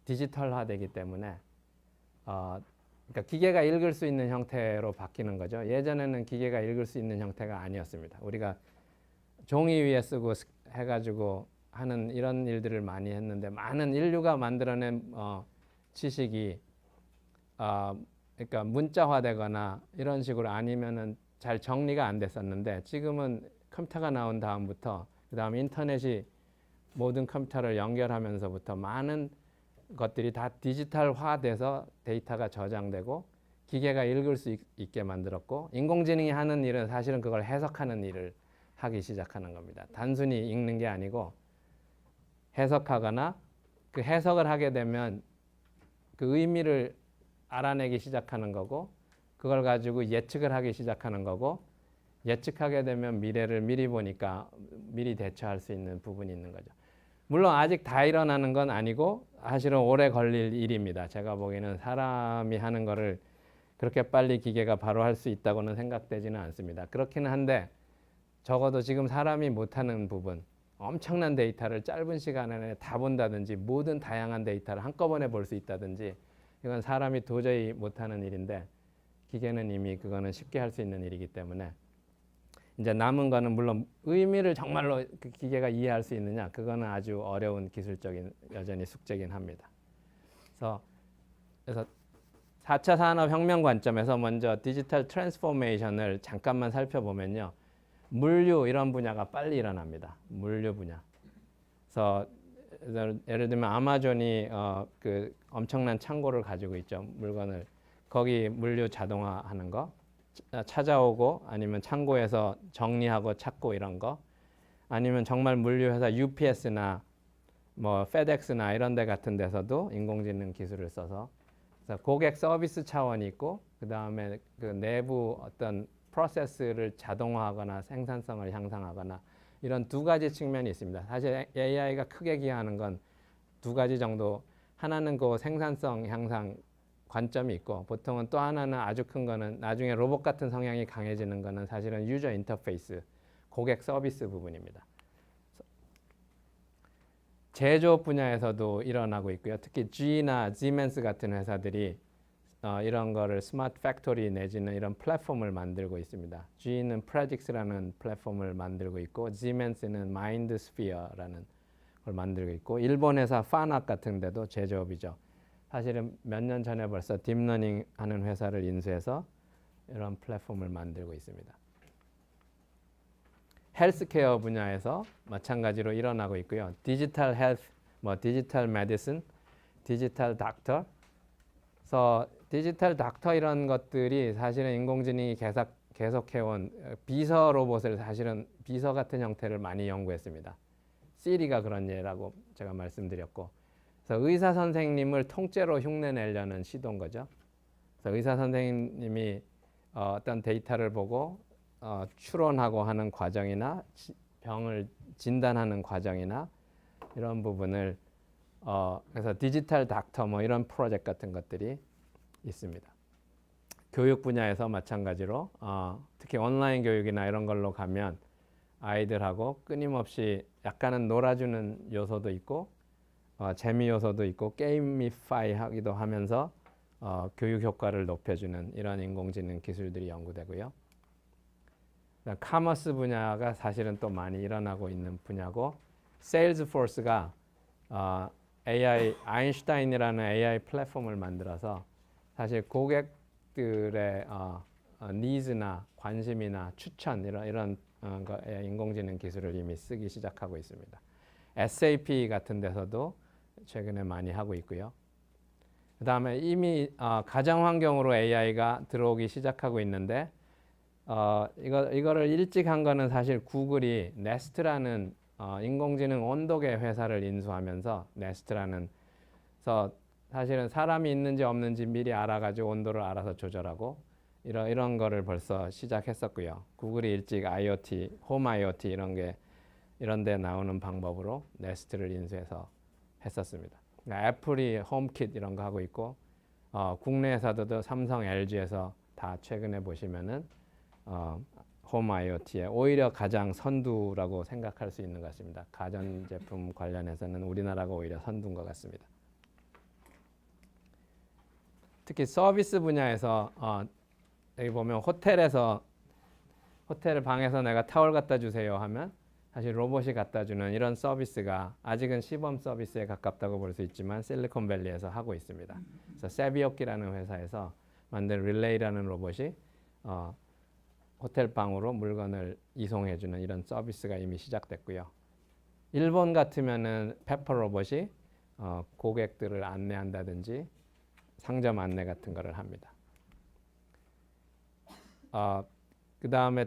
디지털화되기 때문에 그러니까 기계가 읽을 수 있는 형태로 바뀌는 거죠. 예전에는 기계가 읽을 수 있는 형태가 아니었습니다. 우리가 종이 위에 쓰고 해가지고 하는 이런 일들을 많이 했는데 많은 인류가 만들어낸 지식이 그러니까 문자화되거나 이런 식으로 아니면은 잘 정리가 안 됐었는데 지금은 컴퓨터가 나온 다음부터 그 다음 인터넷이 모든 컴퓨터를 연결하면서부터 많은 것들이 다 디지털화돼서 데이터가 저장되고 기계가 읽을 수 있게 만들었고 인공지능이 하는 일은 사실은 그걸 해석하는 일을 하기 시작하는 겁니다. 단순히 읽는 게 아니고 해석하거나 그 해석을 하게 되면 그 의미를 알아내기 시작하는 거고 그걸 가지고 예측을 하기 시작하는 거고 예측하게 되면 미래를 미리 보니까 미리 대처할 수 있는 부분이 있는 거죠. 물론 아직 다 일어나는 건 아니고 사실은 오래 걸릴 일입니다. 제가 보기에는 사람이 하는 거를 그렇게 빨리 기계가 바로 할 수 있다고는 생각되지는 않습니다. 그렇기는 한데 적어도 지금 사람이 못하는 부분 엄청난 데이터를 짧은 시간 안에 다 본다든지 모든 다양한 데이터를 한꺼번에 볼 수 있다든지 이건 사람이 도저히 못하는 일인데 기계는 이미 그거는 쉽게 할 수 있는 일이기 때문에 이제 남은 거는 물론 의미를 정말로 그 기계가 이해할 수 있느냐 그거는 아주 어려운 기술적인 여전히 숙제긴 합니다. 그래서 4차 산업혁명 관점에서 먼저 디지털 트랜스포메이션을 잠깐만 살펴보면요. 물류 이런 분야가 빨리 일어납니다. 물류 분야. 그래서 예를 들면 아마존이 그 엄청난 창고를 가지고 있죠. 물건을 거기 물류 자동화하는 거 찾아오고 아니면 창고에서 정리하고 찾고 이런 거 아니면 정말 물류 회사 UPS나 뭐 FedEx나 이런 데 같은 데서도 인공지능 기술을 써서 그래서 고객 서비스 차원이 있고 그다음에 그 내부 어떤 프로세스를 자동화하거나 생산성을 향상하거나 이런 두 가지 측면이 있습니다. 사실 AI가 크게 기여하는 건 두 가지 정도. 하나는 그 생산성 향상 관점이 있고 보통은 또 하나는 아주 큰 거는 나중에 로봇 같은 성향이 강해지는 거는 사실은 유저 인터페이스, 고객 서비스 부분입니다. 제조업 분야에서도 일어나고 있고요. 특히 G나 Siemens 같은 회사들이 이런 거를 스마트 팩토리 내지는 이런 플랫폼을 만들고 있습니다. G는 Predix라는 플랫폼을 만들고 있고 Siemens는 MindSphere라는 걸 만들고 있고 일본 회사 파낙 같은 데도 제조업이죠. 사실은 몇 년 전에 벌써 딥러닝 하는 회사를 인수해서 이런 플랫폼을 만들고 있습니다. 헬스케어 분야에서 마찬가지로 일어나고 있고요. 디지털 헬스, 뭐 디지털 메디슨, 디지털 닥터. 그래서 디지털 닥터 이런 것들이 사실은 인공지능이 계속해온 비서 로봇을 사실은 비서 같은 형태를 많이 연구했습니다. 시리가 그런 예라고 제가 말씀드렸고 그래서 의사 선생님을 통째로 흉내내려는 시도인 거죠. 그래서 의사 선생님이 어떤 데이터를 보고 추론하고 하는 과정이나 병을 진단하는 과정이나 이런 부분을 그래서 디지털 닥터 뭐 이런 프로젝트 같은 것들이 있습니다. 교육 분야에서 마찬가지로 특히 온라인 교육이나 이런 걸로 가면 아이들하고 끊임없이 약간은 놀아주는 요소도 있고 재미 요소도 있고 게이미파이 하기도 하면서 교육 효과를 높여주는 이런 인공지능 기술들이 연구되고요. 카머스 분야가 사실은 또 많이 일어나고 있는 분야고 세일즈포스가 AI 아인슈타인이라는 AI 플랫폼을 만들어서 사실 고객들의 니즈나 관심이나 추천 이런 인공지능 기술을 이미 쓰기 시작하고 있습니다. SAP 같은 데서도 최근에 많이 하고 있고요. 그 다음에 이미 가정 환경으로 AI가 들어오기 시작하고 있는데 이거를 일찍 한 거는 사실 구글이 네스트라는 인공지능 온도계 회사를 인수하면서 네스트라는 그래서 사실은 사람이 있는지 없는지 미리 알아가지고 온도를 알아서 조절하고 이런 거를 벌써 시작했었고요. 구글이 일찍 IoT, 홈 IoT 이런 데 나오는 방법으로 네스트를 인수해서 했었습니다. 그러니까 애플이 홈킷 이런 거 하고 있고 국내 회사들도 삼성, LG에서 다 최근에 보시면은 홈 IoT에 오히려 가장 선두라고 생각할 수 있는 것 같습니다. 가전제품 관련해서는 우리나라가 오히려 선두인 것 같습니다. 특히 서비스 분야에서 여기 보면 호텔에서 호텔 방에서 내가 타월 갖다 주세요 하면 사실 로봇이 갖다 주는 이런 서비스가 아직은 시범 서비스에 가깝다고 볼 수 있지만 실리콘밸리에서 하고 있습니다. 그래서 세비오키라는 회사에서 만든 릴레이라는 로봇이 호텔 방으로 물건을 이송해 주는 이런 서비스가 이미 시작됐고요. 일본 같으면은 페퍼 로봇이 고객들을 안내한다든지 상점 안내 같은 거를 합니다. 그 다음에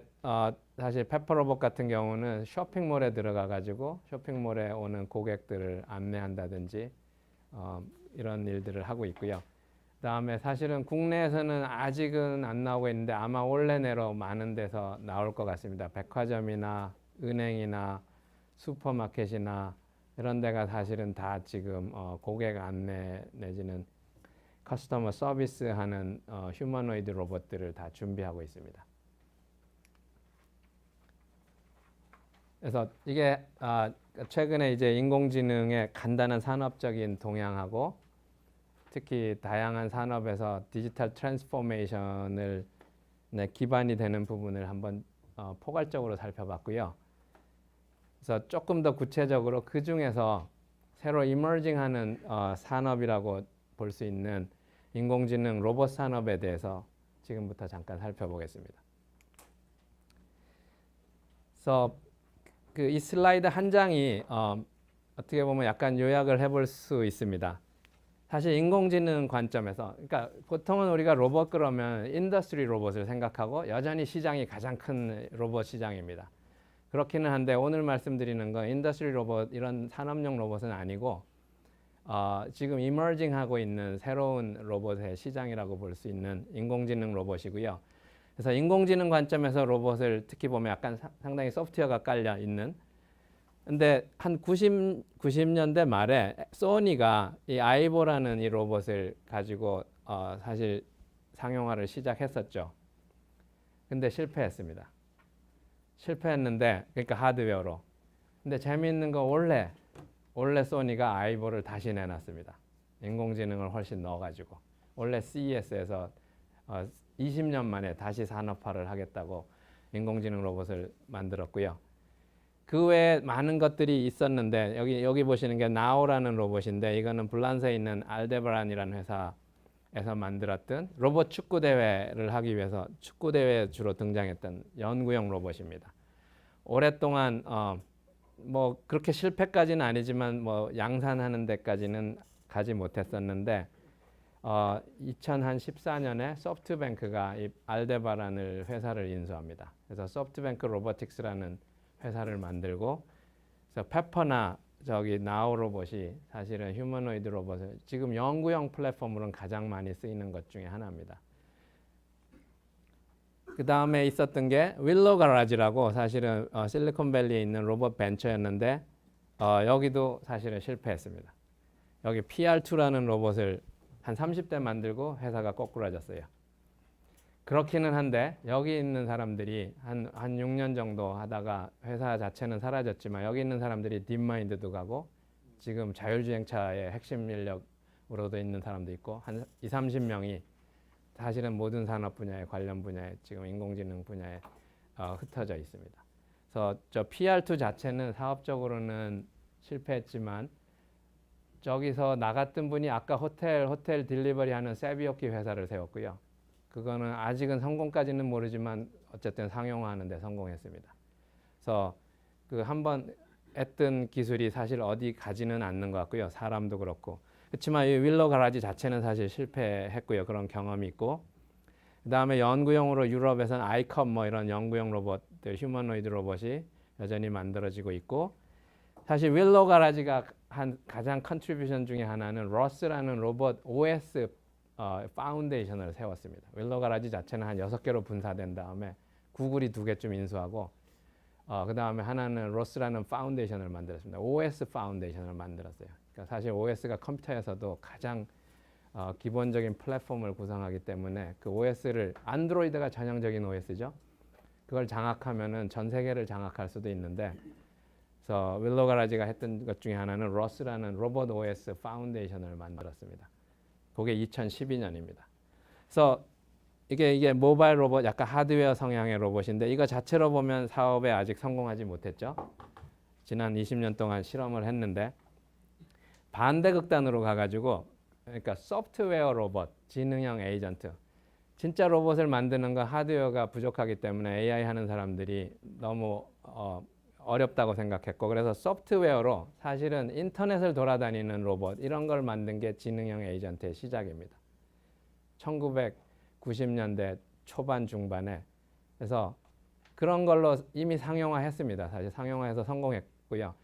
사실 페퍼로봇 같은 경우는 쇼핑몰에 들어가 가지고 쇼핑몰에 오는 고객들을 안내한다든지 이런 일들을 하고 있고요. 그다음에 사실은 국내에서는 아직은 안 나오고 있는데 아마 올해 내로 많은 데서 나올 것 같습니다. 백화점이나 은행이나 슈퍼마켓이나 이런 데가 사실은 다 지금 고객 안내 내지는 커스터머 서비스 하는 휴머노이드 로봇들을 다 준비하고 있습니다. 그래서 이게 최근에 이제 인공지능의 간단한 산업적인 동향하고 특히 다양한 산업에서 디지털 트랜스포메이션을 기반이 되는 부분을 한번 포괄적으로 살펴봤고요. 그래서 조금 더 구체적으로 그 중에서 새로 이머징하는 산업이라고 볼 수 있는 인공지능 로봇 산업에 대해서 지금부터 잠깐 살펴보겠습니다. 그래서 이 슬라이드 한 장이 어떻게 보면 약간 요약을 해볼 수 있습니다. 사실 인공지능 관점에서, 그러니까 보통은 우리가 로봇 그러면 인더스트리 로봇을 생각하고 여전히 시장이 가장 큰 로봇 시장입니다. 그렇기는 한데 오늘 말씀드리는 건 인더스트리 로봇 이런 산업용 로봇은 아니고 지금 이머징하고 있는 새로운 로봇의 시장이라고 볼 수 있는 인공지능 로봇이고요. 그래서 인공지능 관점에서 로봇을 특히 보면 약간 상당히 소프트웨어가 깔려 있는, 근데 한 90년대 말에 소니가 이 아이보라는 이 로봇을 가지고 사실 상용화를 시작했었죠. 근데 실패했습니다. 실패했는데, 그러니까 하드웨어로. 근데 재미있는 건 원래 소니가 아이보를 다시 내놨습니다. 인공지능을 훨씬 넣어가지고. 원래 CES에서 20년 만에 다시 산업화를 하겠다고 인공지능 로봇을 만들었고요. 그 외에 많은 것들이 있었는데 여기 보시는 게 나오라는 로봇인데 이거는 불란서에 있는 알데바란이라는 회사에서 만들었던 로봇 축구 대회를 하기 위해서 축구 대회에 주로 등장했던 연구용 로봇입니다. 오랫동안 뭐 그렇게 실패까지는 아니지만 뭐 양산하는 데까지는 가지 못했었는데 2014년에 소프트뱅크가 이 알데바란을 회사를 인수합니다. 그래서 소프트뱅크 로보틱스라는 회사를 만들고, 그래서 페퍼나 저기 나우 로봇이 사실은 휴머노이드 로봇을 지금 연구용 플랫폼으로는 가장 많이 쓰이는 것 중에 하나입니다. 그 다음에 있었던 게 윌로 가라지라고 사실은 실리콘밸리에 있는 로봇 벤처였는데 여기도 사실은 실패했습니다. 여기 PR2라는 로봇을 한 30대 만들고 회사가 거꾸라졌어요. 그렇기는 한데 여기 있는 사람들이 한 6년 정도 하다가 회사 자체는 사라졌지만 여기 있는 사람들이 딥마인드도 가고 지금 자율주행차의 핵심 인력으로도 있는 사람도 있고 한 20-30명이 사실은 모든 산업 분야에 관련 분야에 지금 인공지능 분야에 흩어져 있습니다. 그래서 저 PR2 자체는 사업적으로는 실패했지만 저기서 나갔던 분이 아까 호텔 딜리버리 하는 세비오키 회사를 세웠고요. 그거는 아직은 성공까지는 모르지만 어쨌든 상용화하는 데 성공했습니다. 그래서 그 한번 했던 기술이 사실 어디 가지는 않는 것 같고요. 사람도 그렇고. 그렇지만 이 윌로 가라지 자체는 사실 실패했고요. 그런 경험이 있고. 그다음에 연구용으로 유럽에서는 아이컵 뭐 이런 연구용 로봇들, 휴머노이드 로봇이 여전히 만들어지고 있고, 사실 윌로 가라지가 한 가장 컨트리뷰션 중에 하나는 러스라는 로봇 OS 파운데이션을 세웠습니다. 윌로 가라지 자체는 한 6개로 분사된 다음에 구글이 2개쯤 인수하고 그 다음에 하나는 로스라는 파운데이션을 만들었습니다. OS 파운데이션을 만들었어요. 그러니까 사실 OS가 컴퓨터에서도 가장 기본적인 플랫폼을 구성하기 때문에 그 OS를 안드로이드가 전형적인 OS죠. 그걸 장악하면은 전 세계를 장악할 수도 있는데, 그래서 윌로 가라지가 했던 것 중에 하나는 로스라는 로봇 OS 파운데이션을 만들었습니다. 그게 2012년입니다. 그래서 이게 모바일 로봇, 약간 하드웨어 성향의 로봇인데 이거 자체로 보면 사업에 아직 성공하지 못했죠. 지난 20년 동안 실험을 했는데 반대 극단으로 가가지고, 그러니까 소프트웨어 로봇, 지능형 에이전트. 진짜 로봇을 만드는 건 하드웨어가 부족하기 때문에 AI 하는 사람들이 너무 어렵다고 생각했고, 그래서 소프트웨어로 사실은 인터넷을 돌아다니는 로봇 이런 걸 만든 게 지능형 에이전트의 시작입니다. 1990년대 초반 중반에 그래서 그런 걸로 이미 상용화했습니다. 사실 상용화해서 성공했고요.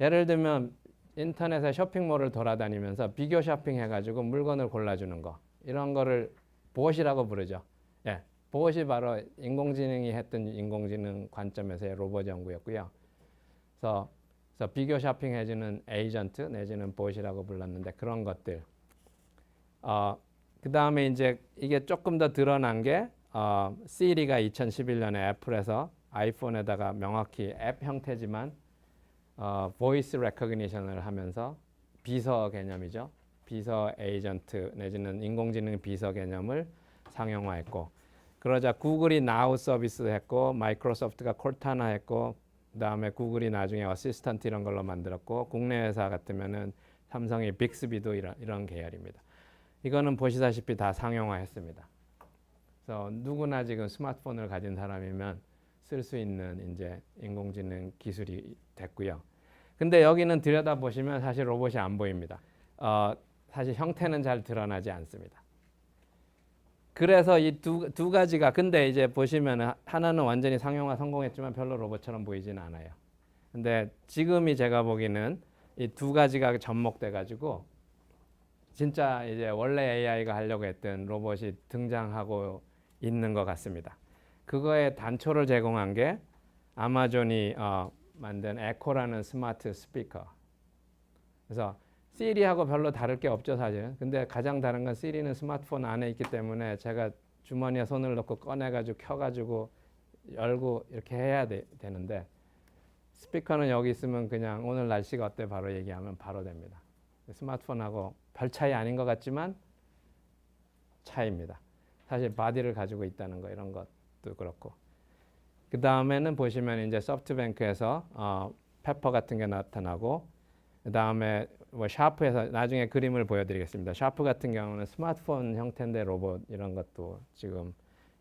예를 들면 인터넷에 쇼핑몰을 돌아다니면서 비교 쇼핑해가지고 물건을 골라주는 거, 이런 거를 봇이라고 부르죠. 예, 봇이 바로 인공지능이 했던 인공지능 관점에서의 로봇 연구였고요. 그래서 비교 쇼핑해주는 에이전트 내지는 봇이라고 불렀는데 그런 것들. 그 다음에 이제 이게 조금 더 드러난 게 시리가 2011년에 애플에서 아이폰에다가 명확히 앱 형태지만 보이스 레코그니션을 하면서 비서 개념이죠. 비서 에이전트 내지는 인공지능 비서 개념을 상용화했고, 그러자 구글이 나우 서비스 했고, 마이크로소프트가 cortana 했고, 그다음에 구글이 나중에 어시스턴트 이런 걸로 만들었고, 국내 회사 같으면은 삼성이 빅스비도 이런 계열입니다. 이거는 보시다시피 다 상용화했습니다. 그래서 누구나 지금 스마트폰을 가진 사람이면 쓸 수 있는 이제 인공지능 기술이 됐고요. 근데 여기는 들여다보시면 사실 로봇이 안 보입니다. 사실 형태는 잘 드러나지 않습니다. 그래서 이 두 가지가, 근데 이제 보시면 하나는 완전히 상용화 성공했지만 별로 로봇처럼 보이지는 않아요. 근데 지금이 제가 보기에는 이 두 가지가 접목돼 가지고 진짜 이제 원래 AI가 하려고 했던 로봇이 등장하고 있는 것 같습니다. 그거의 단초를 제공한 게 아마존이 만든 에코라는 스마트 스피커. 그래서 시리하고 별로 다를 게 없죠, 사실은. 근데 가장 다른 건 시리는 스마트폰 안에 있기 때문에 제가 주머니에 손을 넣고 꺼내가지고 켜가지고 열고 이렇게 해야 되는데, 스피커는 여기 있으면 그냥 오늘 날씨가 어때 바로 얘기하면 바로 됩니다. 스마트폰하고 별 차이 아닌 것 같지만 차이입니다. 사실 바디를 가지고 있다는 거, 이런 것도 그렇고. 그 다음에는 보시면 이제 소프트뱅크에서 페퍼 같은 게 나타나고, 그 다음에 뭐 샤프에서 나중에 그림을 보여드리겠습니다. 샤프 같은 경우는 스마트폰 형태인데 로봇 이런 것도 지금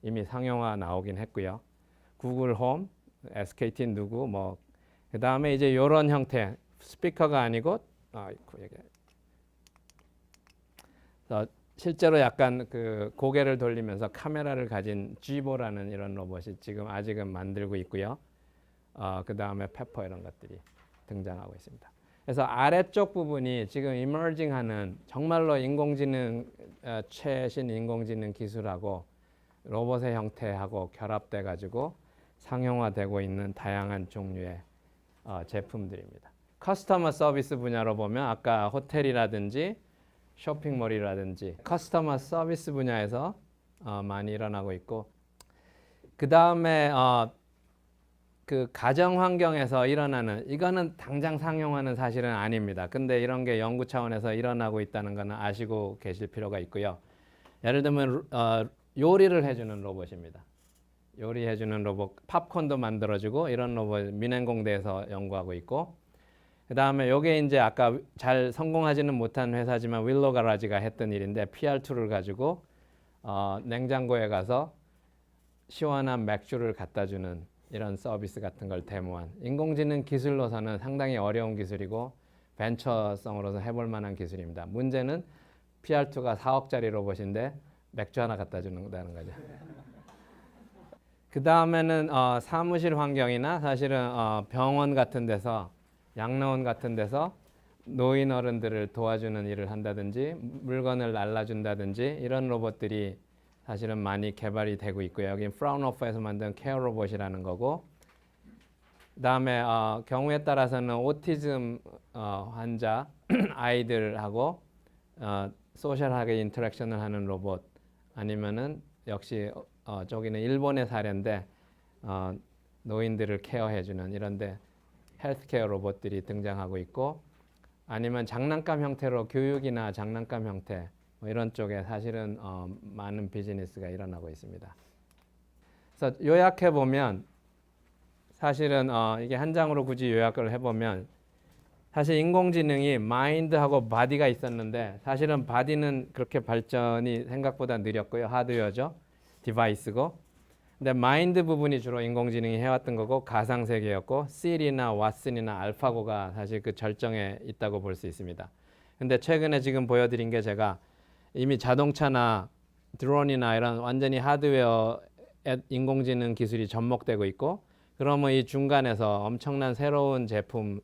이미 상용화 나오긴 했고요. 구글 홈, SKT 누구 뭐, 그 다음에 이제 이런 형태 스피커가 아니고 실제로 약간 그 고개를 돌리면서 카메라를 가진 쥐보라는 이런 로봇이 지금 아직은 만들고 있고요. 그 다음에 페퍼 이런 것들이 등장하고 있습니다. 그래서 아래쪽 부분이 지금 이머징하는 정말로 인공지능 최신 인공지능 기술하고 로봇의 형태하고 결합돼 가지고 상용화되고 있는 다양한 종류의 제품들입니다. 커스터머 서비스 분야로 보면 아까 호텔이라든지 쇼핑몰이라든지 커스터머 서비스 분야에서 많이 일어나고 있고, 그 다음에 그 가정 환경에서 일어나는, 이거는 당장 상용화는 사실은 아닙니다. 근데 이런 게 연구 차원에서 일어나고 있다는 거는 아시고 계실 필요가 있고요. 예를 들면 요리를 해주는 로봇입니다. 요리해주는 로봇, 팝콘도 만들어주고 이런 로봇 민행공대에서 연구하고 있고, 그 다음에 요게 이제 아까 잘 성공하지는 못한 회사지만 윌로 가라지가 했던 일인데, PR2를 가지고 냉장고에 가서 시원한 맥주를 갖다 주는 이런 서비스 같은 걸 데모한, 인공지능 기술로서는 상당히 어려운 기술이고 벤처성으로서 해볼 만한 기술입니다. 문제는 PR2가 4억짜리 로봇인데 맥주 하나 갖다 준다는 거죠. 그 다음에는 사무실 환경이나 사실은 병원 같은 데서, 양로원 같은 데서 노인 어른들을 도와주는 일을 한다든지 물건을 날라준다든지 이런 로봇들이 사실은 많이 개발이 되고 있고요. 여기는 프라운호퍼에서 만든 케어 로봇이라는 거고, 그 다음에 경우에 따라서는 오티즘 환자 아이들하고 소셜하게 인터랙션을 하는 로봇, 아니면은 역시 저기는 일본의 사례인데 노인들을 케어해주는 이런데 헬스케어 로봇들이 등장하고 있고, 아니면 장난감 형태로 교육이나 장난감 형태 뭐 이런 쪽에 사실은 많은 비즈니스가 일어나고 있습니다. 그래서 요약해 보면 사실은 이게 한 장으로 굳이 요약을 해보면, 사실 인공지능이 마인드하고 바디가 있었는데 사실은 바디는 그렇게 발전이 생각보다 느렸고요. 하드웨어죠. 디바이스고. 근데 마인드 부분이 주로 인공지능이 해왔던 거고, 가상세계였고, 시리나 왓슨이나 알파고가 사실 그 절정에 있다고 볼 수 있습니다. 근데 최근에 지금 보여드린 게 제가 이미 자동차나 드론이나 이런 완전히 하드웨어 인공지능 기술이 접목되고 있고, 그러면 이 중간에서 엄청난 새로운 제품,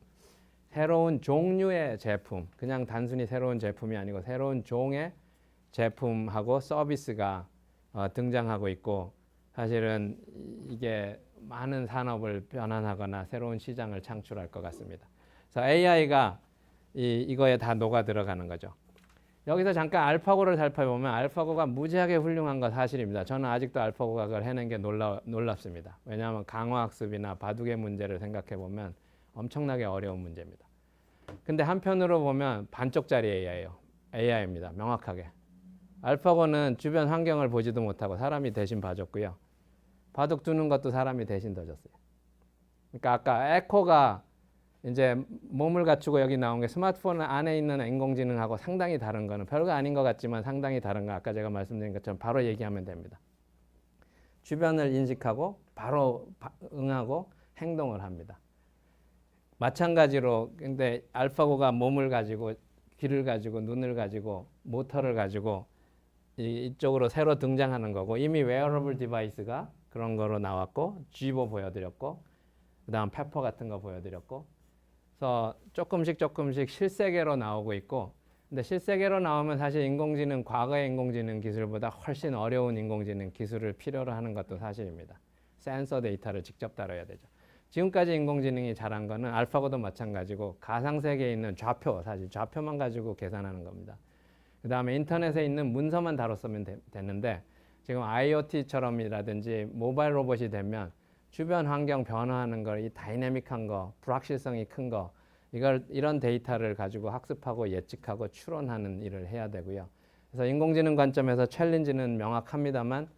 새로운 종류의 제품, 그냥 단순히 새로운 제품이 아니고 새로운 종의 제품하고 서비스가 등장하고 있고, 사실은 이게 많은 산업을 변환하거나 새로운 시장을 창출할 것 같습니다. 그래서 AI가 이거에 다 녹아 들어가는 거죠. 여기서 잠깐 알파고를 살펴보면 알파고가 무지하게 훌륭한 건 사실입니다. 저는 아직도 알파고가 그걸 해낸 게 놀랍습니다. 왜냐하면 강화학습이나 바둑의 문제를 생각해 보면 엄청나게 어려운 문제입니다. 근데 한편으로 보면 반쪽짜리 AI입니다. 명확하게. 알파고는 주변 환경을 보지도 못하고 사람이 대신 봐줬고요. 바둑 두는 것도 사람이 대신 둬줬어요. 그러니까 아까 에코가 이제 몸을 갖추고 여기 나온 게 스마트폰 안에 있는 인공지능하고 상당히 다른 거는 별거 아닌 것 같지만 상당히 다른 거 아까 제가 말씀드린 것처럼 바로 얘기하면 됩니다. 주변을 인식하고 바로 응하고 행동을 합니다. 마찬가지로 근데 알파고가 몸을 가지고 귀를 가지고 눈을 가지고 모터를 가지고 이쪽으로 새로 등장하는 거고, 이미 웨어러블 디바이스가 그런 거로 나왔고, G보 보여드렸고, 그 다음 페퍼 같은 거 보여드렸고, 그래서 조금씩 실세계로 나오고 있고, 근데 실세계로 나오면 사실 인공지능, 과거의 인공지능 기술보다 훨씬 어려운 인공지능 기술을 필요로 하는 것도 사실입니다. 센서 데이터를 직접 다뤄야 되죠. 지금까지 인공지능이 잘한 거는 알파고도 마찬가지고 가상세계에 있는 좌표, 사실 좌표만 가지고 계산하는 겁니다. 그 다음에 인터넷에 있는 문서만 다뤘으면 됐는데, 지금 IoT처럼이라든지 모바일 로봇이 되면 주변 환경 변화하는 걸, 이 다이내믹한 거, 불확실성이 큰 거, 이런 데이터를 가지고 학습하고 예측하고 추론하는 일을 해야 되고요. 그래서 인공지능 관점에서 챌린지는 명확합니다만,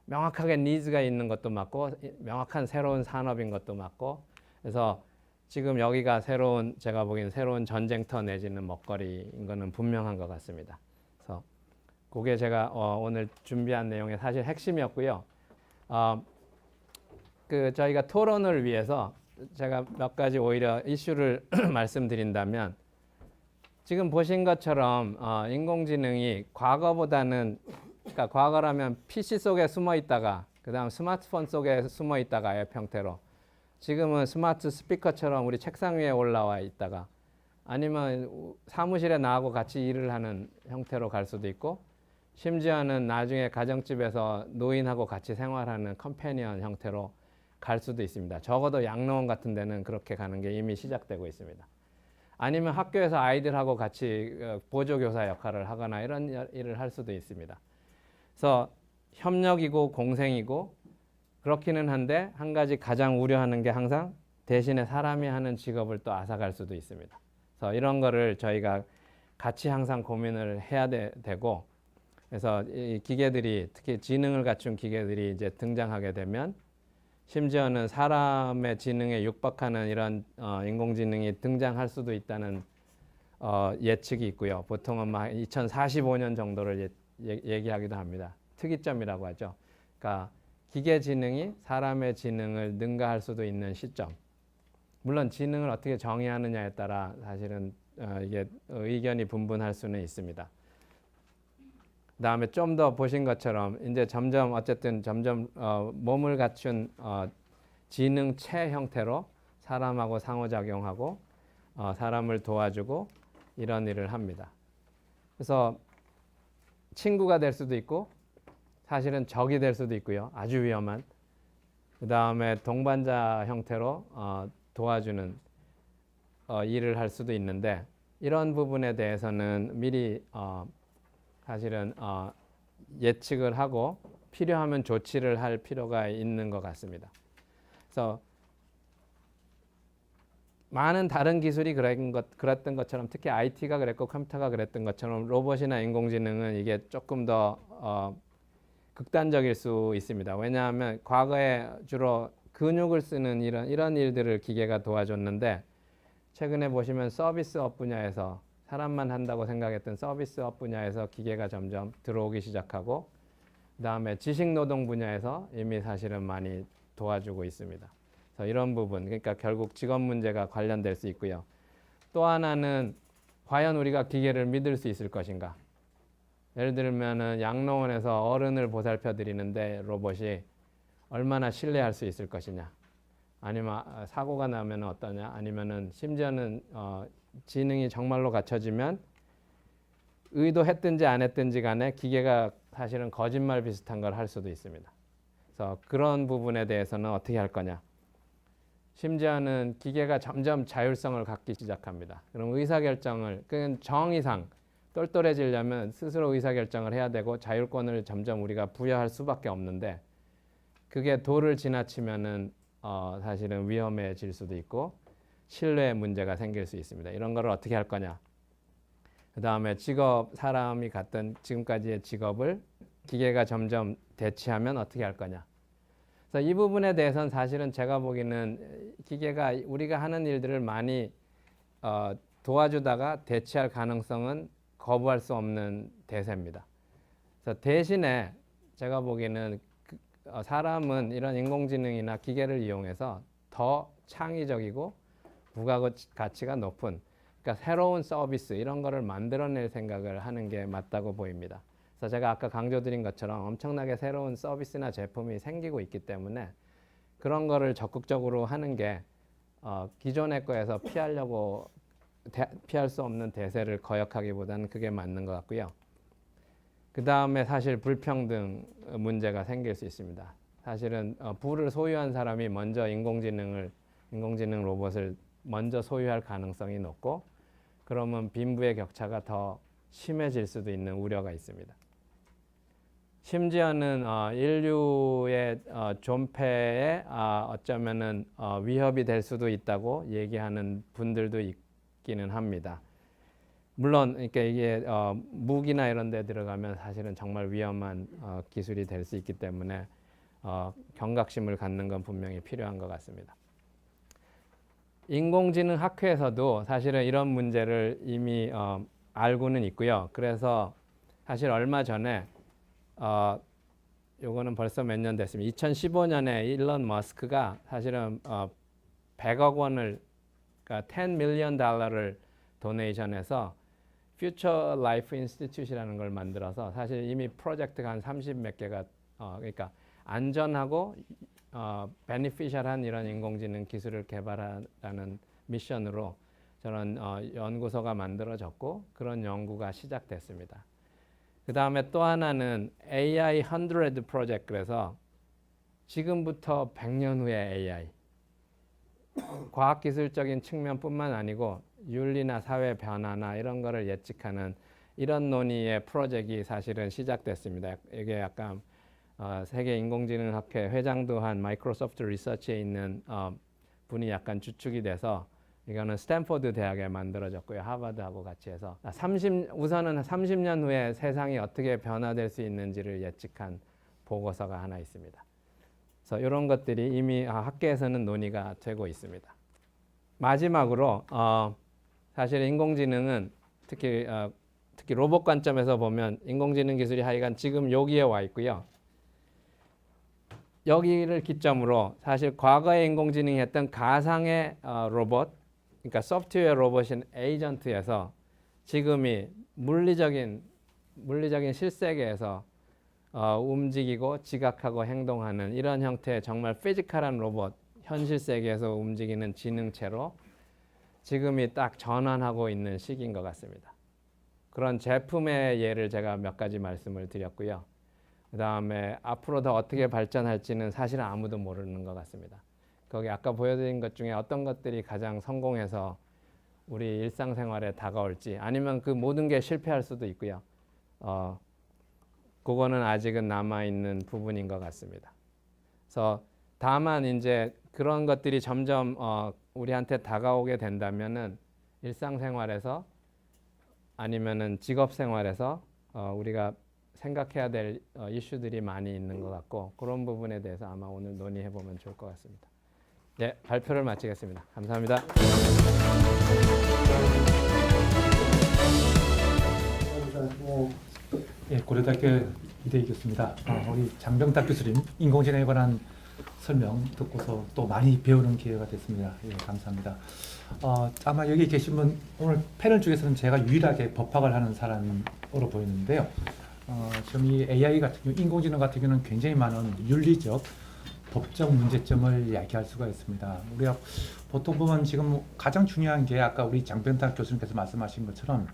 명확하게 니즈가 있는 것도 맞고 명확한 새로운 산업인 것도 맞고, 그래서 지금 여기가 제가 보기엔 새로운 전쟁터 내지는 먹거리인 거는 분명한 것 같습니다. 그래서 그게 제가 오늘 준비한 내용의 사실 핵심이었고요. 저희가 토론을 위해서 제가 몇 가지 오히려 이슈를 말씀드린다면, 지금 보신 것처럼 인공지능이 과거보다는, 그러니까 과거라면 PC 속에 숨어 있다가 그 다음 스마트폰 속에 숨어 있다가 앱 형태로, 지금은 스마트 스피커처럼 우리 책상 위에 올라와 있다가, 아니면 사무실에 나하고 같이 일을 하는 형태로 갈 수도 있고, 심지어는 나중에 가정집에서 노인하고 같이 생활하는 컴패니언 형태로 갈 수도 있습니다. 적어도 양로원 같은 데는 그렇게 가는 게 이미 시작되고 있습니다. 아니면 학교에서 아이들하고 같이 보조교사 역할을 하거나 이런 일을 할 수도 있습니다. 그래서 협력이고 공생이고 그렇기는 한데, 한 가지 가장 우려하는 게 항상 대신에 사람이 하는 직업을 또 앗아갈 수도 있습니다. 그래서 이런 거를 저희가 같이 항상 고민을 해야 되고, 그래서 이 기계들이, 특히 지능을 갖춘 기계들이 이제 등장하게 되면, 심지어는 사람의 지능에 육박하는 이런 인공지능이 등장할 수도 있다는 예측이 있고요. 보통은 막 2045년 정도를 얘기하기도 합니다. 특이점이라고 하죠. 그러니까 기계 지능이 사람의 지능을 능가할 수도 있는 시점. 물론 지능을 어떻게 정의하느냐에 따라 사실은 이게 의견이 분분할 수는 있습니다. 그다음에 좀 더 보신 것처럼 이제 점점 몸을 갖춘 지능체 형태로 사람하고 상호작용하고 사람을 도와주고 이런 일을 합니다. 그래서 친구가 될 수도 있고 사실은 적이 될 수도 있고요. 아주 위험한. 그다음에 동반자 형태로 도와주는 일을 할 수도 있는데, 이런 부분에 대해서는 미리 사실은 예측을 하고 필요하면 조치를 할 필요가 있는 것 같습니다. 그래서 많은 다른 기술이 그랬던 것처럼, 특히 IT가 그랬고 컴퓨터가 그랬던 것처럼 로봇이나 인공지능은 이게 조금 더 극단적일 수 있습니다. 왜냐하면 과거에 주로 근육을 쓰는 이런 일들을 기계가 도와줬는데, 최근에 보시면 서비스업 분야에서, 사람만 한다고 생각했던 서비스업 분야에서 기계가 점점 들어오기 시작하고, 그 다음에 지식노동 분야에서 이미 사실은 많이 도와주고 있습니다. 그래서 이런 부분, 그러니까 결국 직업 문제가 관련될 수 있고요. 또 하나는 과연 우리가 기계를 믿을 수 있을 것인가. 예를 들면은 양로원에서 어른을 보살펴 드리는데 로봇이 얼마나 신뢰할 수 있을 것이냐, 아니면 사고가 나면 어떠냐, 아니면은 심지어는 지능이 정말로 갖춰지면 의도했든지 안 했든지 간에 기계가 사실은 거짓말 비슷한 걸 할 수도 있습니다. 그래서 그런 부분에 대해서는 어떻게 할 거냐. 심지어는 기계가 점점 자율성을 갖기 시작합니다. 그럼 의사결정을, 그건 정의상 똘똘해지려면 스스로 의사결정을 해야 되고 자율권을 점점 우리가 부여할 수밖에 없는데, 그게 도를 지나치면은 사실은 위험해질 수도 있고 신뢰 문제가 생길 수 있습니다. 이런 거를 어떻게 할 거냐. 그 다음에 직업, 사람이 갖던 지금까지의 직업을 기계가 점점 대체하면 어떻게 할 거냐. 그래서 이 부분에 대해서는 사실은 제가 보기에는 기계가 우리가 하는 일들을 많이 도와주다가 대체할 가능성은 거부할 수 없는 대세입니다. 그래서 대신에 제가 보기에는 사람은 이런 인공지능이나 기계를 이용해서 더 창의적이고 부가가치가 높은, 그러니까 새로운 서비스 이런 거를 만들어낼 생각을 하는 게 맞다고 보입니다. 그래서 제가 아까 강조드린 것처럼 엄청나게 새로운 서비스나 제품이 생기고 있기 때문에 그런 거를 적극적으로 하는 게 기존의 거에서 피할 수 없는 대세를 거역하기보다는 그게 맞는 것 같고요. 그 다음에 사실 불평등 문제가 생길 수 있습니다. 사실은 부를 소유한 사람이 먼저 인공지능 로봇을 먼저 소유할 가능성이 높고, 그러면 빈부의 격차가 더 심해질 수도 있는 우려가 있습니다. 심지어는 인류의 존폐에 어쩌면은 위협이 될 수도 있다고 얘기하는 분들도 있기는 합니다. 물론 그러니까 이게 무기나 이런 데 들어가면 사실은 정말 위험한 기술이 될 수 있기 때문에 경각심을 갖는 건 분명히 필요한 것 같습니다. 인공지능 학회에서도 사실은 이런 문제를 이미 알고는 있고요. 그래서 사실 얼마 전에 요거는 벌써 몇 년 됐습니다. 2015년에 일론 머스크가 사실은 100억 원을, 그러니까 $10 million 도네이션해서 Future Life Institute이라는 걸 만들어서 사실 이미 프로젝트가 한 30 몇 개가 그러니까 안전하고 베니피셜한 이런 인공지능 기술을 개발하라는 미션으로 저런 연구소가 만들어졌고 그런 연구가 시작됐습니다. 그 다음에 또 하나는 AI 100 프로젝트, 그래서 지금부터 100년 후에 AI 과학기술적인 측면뿐만 아니고 윤리나 사회 변화나 이런 거를 예측하는 이런 논의의 프로젝트가 사실은 시작됐습니다. 이게 약간 세계 인공지능학회 회장도 한 마이크로소프트 리서치에 있는 분이 약간 주축이 돼서 이거는 스탠포드 대학에 만들어졌고요. 하버드하고 같이 해서 우선은 30년 후에 세상이 어떻게 변화될 수 있는지를 예측한 보고서가 하나 있습니다. 그래서 이런 것들이 이미 학계에서는 논의가 되고 있습니다. 마지막으로 사실 인공지능은 특히 로봇 관점에서 보면 인공지능 기술이 하여간 지금 여기에 와 있고요. 여기를 기점으로 사실 과거의 인공지능이 했던 가상의 로봇, 그러니까 소프트웨어 로봇인 에이전트에서 지금이 물리적인 실세계에서 움직이고 지각하고 행동하는 이런 형태의 정말 피지컬한 로봇, 현실 세계에서 움직이는 지능체로 지금이 딱 전환하고 있는 시기인 것 같습니다. 그런 제품의 예를 제가 몇 가지 말씀을 드렸고요. 그 다음에 앞으로 더 어떻게 발전할지는 사실은 아무도 모르는 것 같습니다. 거기 아까 보여드린 것 중에 어떤 것들이 가장 성공해서 우리 일상생활에 다가올지, 아니면 그 모든 게 실패할 수도 있고요. 그거는 아직은 남아있는 부분인 것 같습니다. 그래서 다만 이제 그런 것들이 점점 우리한테 다가오게 된다면은 일상생활에서 아니면은 직업생활에서 우리가 생각해야 될 이슈들이 많이 있는 것 같고, 그런 부분에 대해서 아마 오늘 논의해 보면 좋을 것 같습니다. 네, 발표를 마치겠습니다. 감사합니다. 예, 고려대학교 이대희 교수입니다. 우리 장병탁 교수님 인공지능에 관한 설명 듣고서 또 많이 배우는 기회가 됐습니다. 예, 감사합니다. 아마 여기 계신 분 오늘 패널 중에서는 제가 유일하게 법학을 하는 사람으로 보이는데요. 지금 이 AI 같은 경우, 인공지능 같은 경우는 굉장히 많은 윤리적 법적 문제점을 이야기할 수가 있습니다. 우리가 보통 보면 지금 가장 중요한 게 아까 우리 장병탁 교수님께서 말씀하신 것처럼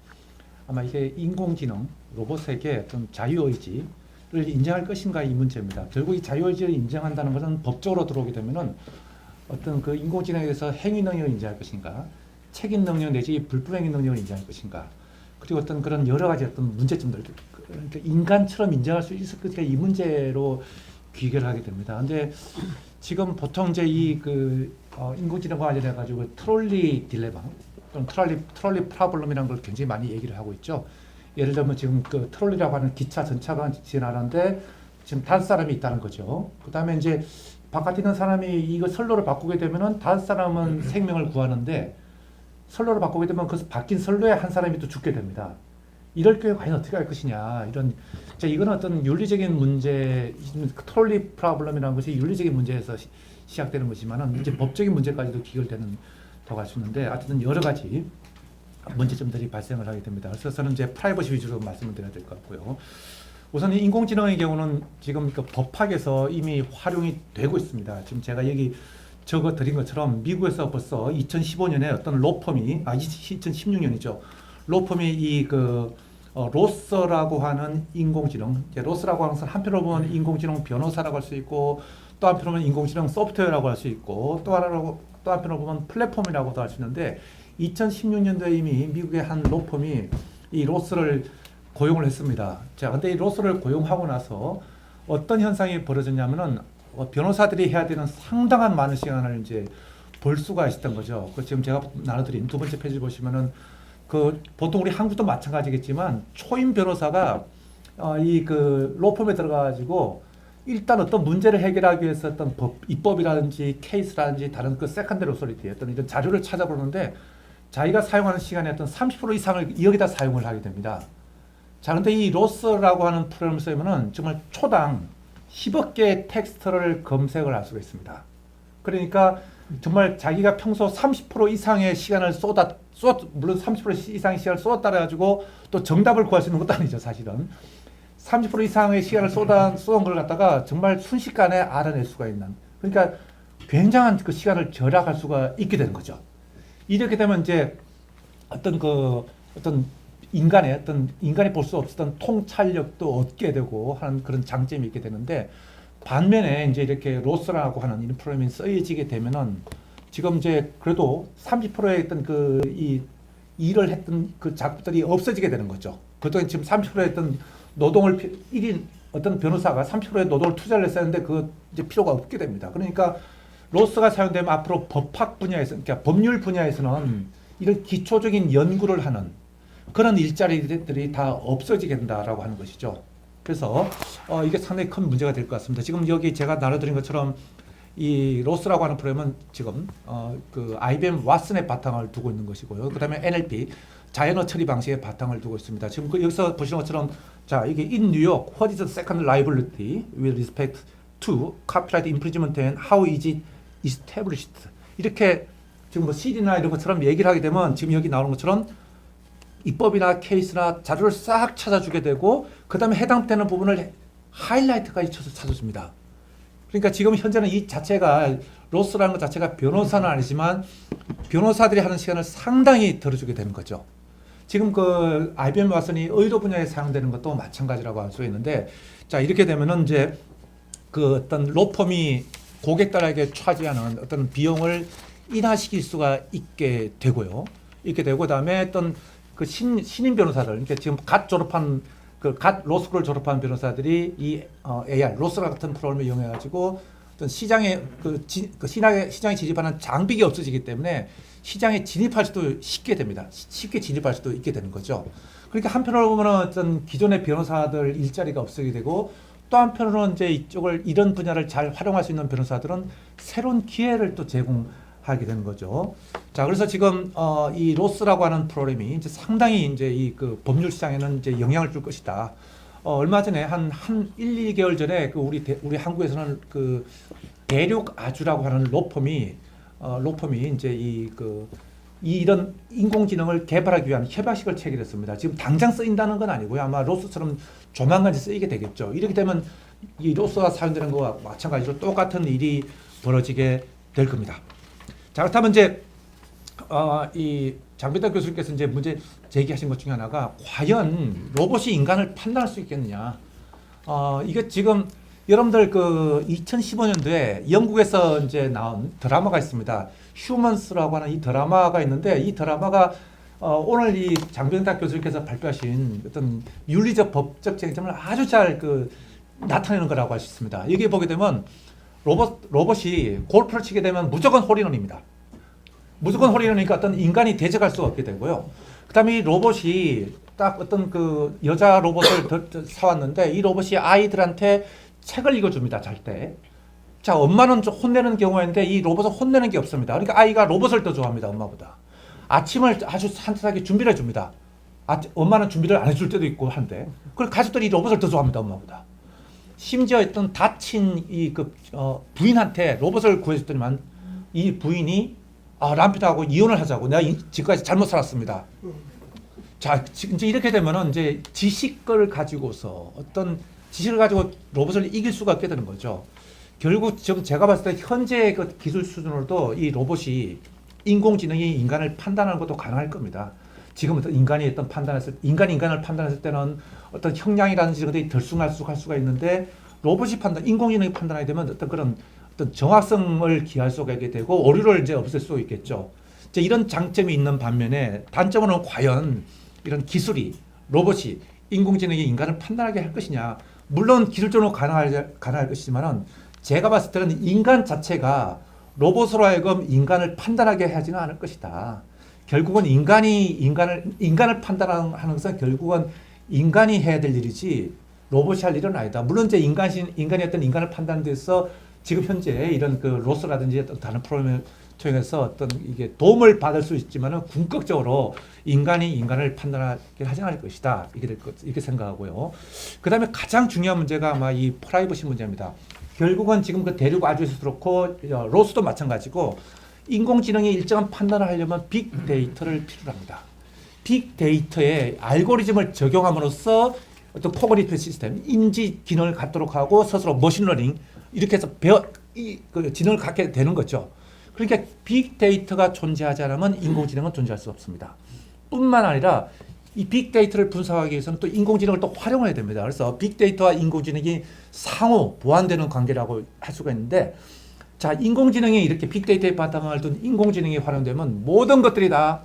아마 이게 인공지능 로봇에게 어떤 자유의지를 인정할 것인가 이 문제입니다. 결국 이 자유의지를 인정한다는 것은 법적으로 들어오게 되면은 어떤 그 인공지능에 대해서 행위 능력을 인정할 것인가, 책임 능력 내지 불법행위 능력을 인정할 것인가, 그리고 어떤 그런 여러 가지 어떤 문제점들, 그러니까 인간처럼 인정할 수 있을 것인가 이 문제로 귀결을 하게 됩니다. 근데 지금 보통 이제 이 인공지능과 관련해 가지고 트롤리 딜레마, 또는 트롤리 프로블럼이라는 걸 굉장히 많이 얘기를 하고 있죠. 예를 들면 지금 그 트롤리라고 하는 기차 전차가 지나가는데 지금 다섯 사람이 있다는 거죠. 그다음에 이제 바깥에 있는 사람이 이거 선로를 바꾸게 되면은 다섯 사람은 생명을 구하는데 선로를 바꾸게 되면 그 바뀐 선로에 한 사람이 또 죽게 됩니다. 이럴 경우에 과연 어떻게 할 것이냐 이런 이건 어떤 윤리적인 문제, 트롤리 프로블럼이라는 것이 윤리적인 문제에서 시작되는 것이지만은 이제 법적인 문제까지도 귀결되는 더 갈 수 있는데 하여튼 여러 가지 문제점들이 발생을 하게 됩니다. 그래서 저는 이제 프라이버시 위주로 말씀을 드려야 될 것 같고요. 우선 이 인공지능의 경우는 지금 그 법학에서 이미 활용이 되고 있습니다. 지금 제가 여기 적어 드린 것처럼 미국에서 벌써 2015년에 어떤 로펌이 2016년이죠. 로펌이 이 로스라고 하는 인공지능, 로스라고 하는 것은 한편으로 보면 인공지능 변호사라고 할 수 있고 또 한편으로 보면 인공지능 소프트웨어라고 할 수 있고 또 한편으로 보면 플랫폼이라고도 할 수 있는데 2016년도에 이미 미국의 한 로펌이 이 로스를 고용을 했습니다. 자, 근데 이 로스를 고용하고 나서 어떤 현상이 벌어졌냐면은 변호사들이 해야 되는 상당한 많은 시간을 이제 벌 수가 있었던 거죠. 그 지금 제가 나눠드린 두 번째 페이지 보시면은 보통 우리 한국도 마찬가지겠지만 초임 변호사가 로펌에 들어가가지고 일단 어떤 문제를 해결하기 위해서 어떤 입법이라든지 케이스라든지 다른 세컨더리 오소리티 어떤 이런 자료를 찾아보는데 자기가 사용하는 시간의 어떤 30% 이상을 여기다 사용을 하게 됩니다. 자, 근데 이 로스라고 하는 프로그램을 쓰면은 정말 초당 10억 개의 텍스트를 검색을 할 수가 있습니다. 그러니까 정말 자기가 평소 30% 이상의 시간을 물론 30% 이상의 시간을 쏟았다 해가지고 또 정답을 구할 수 있는 것도 아니죠, 사실은. 30% 이상의 시간을 쏟은 걸 갖다가 정말 순식간에 알아낼 수가 있는. 그러니까 굉장한 그 시간을 절약할 수가 있게 되는 거죠. 이렇게 되면 이제 어떤 인간이 볼 수 없었던 통찰력도 얻게 되고 하는 그런 장점이 있게 되는데 반면에 이제 이렇게 로스라고 하는 이런 프로그램이 쓰여지게 되면은 지금 이제 그래도 30%의 어떤 이 일을 했던 그 작품들이 없어지게 되는 거죠. 그동안 지금 30%의 어떤 노동을 1인 어떤 변호사가 30%의 노동을 투자를 했었는데 그 이제 필요가 없게 됩니다. 그러니까 로스가 사용되면 앞으로 법학 분야에서, 그러니까 법률 분야에서는 이런 기초적인 연구를 하는 그런 일자리들이 다 없어지게 된다라고 하는 것이죠. 그래서 이게 상당히 큰 문제가 될 것 같습니다. 지금 여기 제가 나눠드린 것처럼 이 로스라고 하는 프로그램은 지금 IBM 왓슨의 바탕을 두고 있는 것이고요. 그 다음에 NLP 자연어 처리 방식의 바탕을 두고 있습니다. 지금 여기서 보시는 것처럼 자 이게 in New York, what is the second liability with respect to copyright infringement and how is it established? 이렇게 지금 CD나 이런 것처럼 얘기를 하게 되면 지금 여기 나오는 것처럼 입법이나 케이스나 자료를 싹 찾아주게 되고 그 다음에 해당되는 부분을 하이라이트까지 쳐서 찾아줍니다. 그러니까 지금 현재는 이 자체가 로스라는 것 자체가 변호사는 아니지만 변호사들이 하는 시간을 상당히 덜어주게 되는 거죠. 지금 IBM 왓슨이 의료 분야에 사용되는 것도 마찬가지라고 할 수 있는데 자 이렇게 되면은 이제 어떤 로펌이 고객들에게 차지하는 어떤 비용을 인하시킬 수가 있게 되고요. 있게 되고 그다음에 어떤 신인 변호사들, 그러니까 지금 갓 졸업한 갓 로스쿨을 졸업한 변호사들이 이 AI 로스라 같은 프로그램을 이용해 가지고 어떤 시장에 시장에 진입하는 장벽이 없어지기 때문에 시장에 진입할 수도 쉽게 됩니다. 쉽게 진입할 수도 있게 되는 거죠. 그러니까 한편으로 보면 어떤 기존의 변호사들 일자리가 없어지게 되고 또 한편으로는 이제 이런 분야를 잘 활용할 수 있는 변호사들은 새로운 기회를 또 제공하게 되는 거죠. 자, 그래서 지금 이 로스라고 하는 프로그램이 이제 상당히 이제 이 법률 시장에는 이제 영향을 줄 것이다. 얼마 전에 한 1, 2개월 전에 우리 한국에서는 대륙 아주라고 하는 로펌이 이제 이런 인공지능을 개발하기 위한 협약식을 체결했습니다. 지금 당장 쓰인다는 건 아니고요. 아마 로스처럼 조만간 쓰이게 되겠죠. 이렇게 되면 이 로스가 사용되는 거와 마찬가지로 똑같은 일이 벌어지게 될 겁니다. 자, 그렇다면 이제 이 장병탁 교수님께서 이제 문제 제기하신 것 중에 하나가 과연 로봇이 인간을 판단할 수 있겠느냐? 이게 지금 여러분들 그 2015년도에 영국에서 이제 나온 드라마가 있습니다. 휴먼스라고 하는 이 드라마가 있는데 이 드라마가 오늘 이 장병탁 교수님께서 발표하신 어떤 윤리적 법적 쟁점을 아주 잘 나타내는 거라고 할 수 있습니다. 여기 보게 되면 로봇이 골프를 치게 되면 무조건 홀인원입니다. 무조건 홀인원이니까 어떤 인간이 대적할 수가 없게 되고요. 그다음에 이 로봇이 딱 어떤 그 여자 로봇을 사왔는데 이 로봇이 아이들한테 책을 읽어줍니다. 잘 때. 자, 엄마는 좀 혼내는 경우가 있는데 이 로봇은 혼내는 게 없습니다. 그러니까 아이가 로봇을 더 좋아합니다. 엄마보다. 아침을 아주 산뜻하게 준비를 해줍니다. 엄마는 준비를 안 해줄 때도 있고 한데 그리고 가족들이 이 로봇을 더 좋아합니다. 엄마보다. 심지어 어떤 다친 부인한테 로봇을 구해줬더니만 이 부인이 남편하고 이혼을 하자고 내가 지금까지 잘못 살았습니다. 자, 이제 이렇게 되면은 이제 지식을 가지고서 어떤 지식을 가지고 로봇을 이길 수가 없게 되는 거죠. 결국 지금 제가 봤을 때 현재 그 기술 수준으로도 이 로봇이 인공지능이 인간을 판단하는 것도 가능할 겁니다. 지금 어떤 인간을 판단했을 때는 어떤 형량이라든지 이런 것들이 들쑥날쑥할 수가 있는데 로봇이 인공지능이 판단하게 되면 어떤 정확성을 기할 수가 있게 되고 오류를 이제 없앨 수 있겠죠. 이제 이런 장점이 있는 반면에 단점은 과연 이런 기술이 로봇이 인공지능이 인간을 판단하게 할 것이냐. 물론 기술적으로 가능할 것이지만은 제가 봤을 때는 인간 자체가 로봇으로 하여금 인간을 판단하게 하지는 않을 것이다. 결국은 인간을 판단하는 것은 결국은 인간이 해야 될 일이지 로봇이 할 일은 아니다. 물론 이제 인간이 어떤 인간을 판단하는 데서 지금 현재 이런 그 로스라든지 어떤 다른 프로그램을 통해서 어떤 이게 도움을 받을 수 있지만은 궁극적으로 인간이 인간을 판단하게 하지 않을 것이다. 이렇게 생각하고요. 그 다음에 가장 중요한 문제가 아마 이 프라이버시 문제입니다. 결국은 지금 그 대륙 아주에서 그렇고 로스도 마찬가지고 인공지능이 일정한 판단을 하려면 빅데이터를 필요로 합니다. 빅데이터에 알고리즘을 적용함으로써 어떤 코그니티브 시스템, 인지 기능을 갖도록 하고 스스로 머신러닝 이렇게 해서 그 지능을 갖게 되는 거죠. 그러니까 빅데이터가 존재하지 않으면 인공지능은 존재할 수 없습니다. 뿐만 아니라 이 빅데이터를 분석하기 위해서는 또 인공지능을 또 활용해야 됩니다. 그래서 빅데이터와 인공지능이 상호 보완되는 관계라고 할 수가 있는데 자, 인공지능이 이렇게 빅데이터에 바탕을 둔 인공지능이 활용되면 모든 것들이 다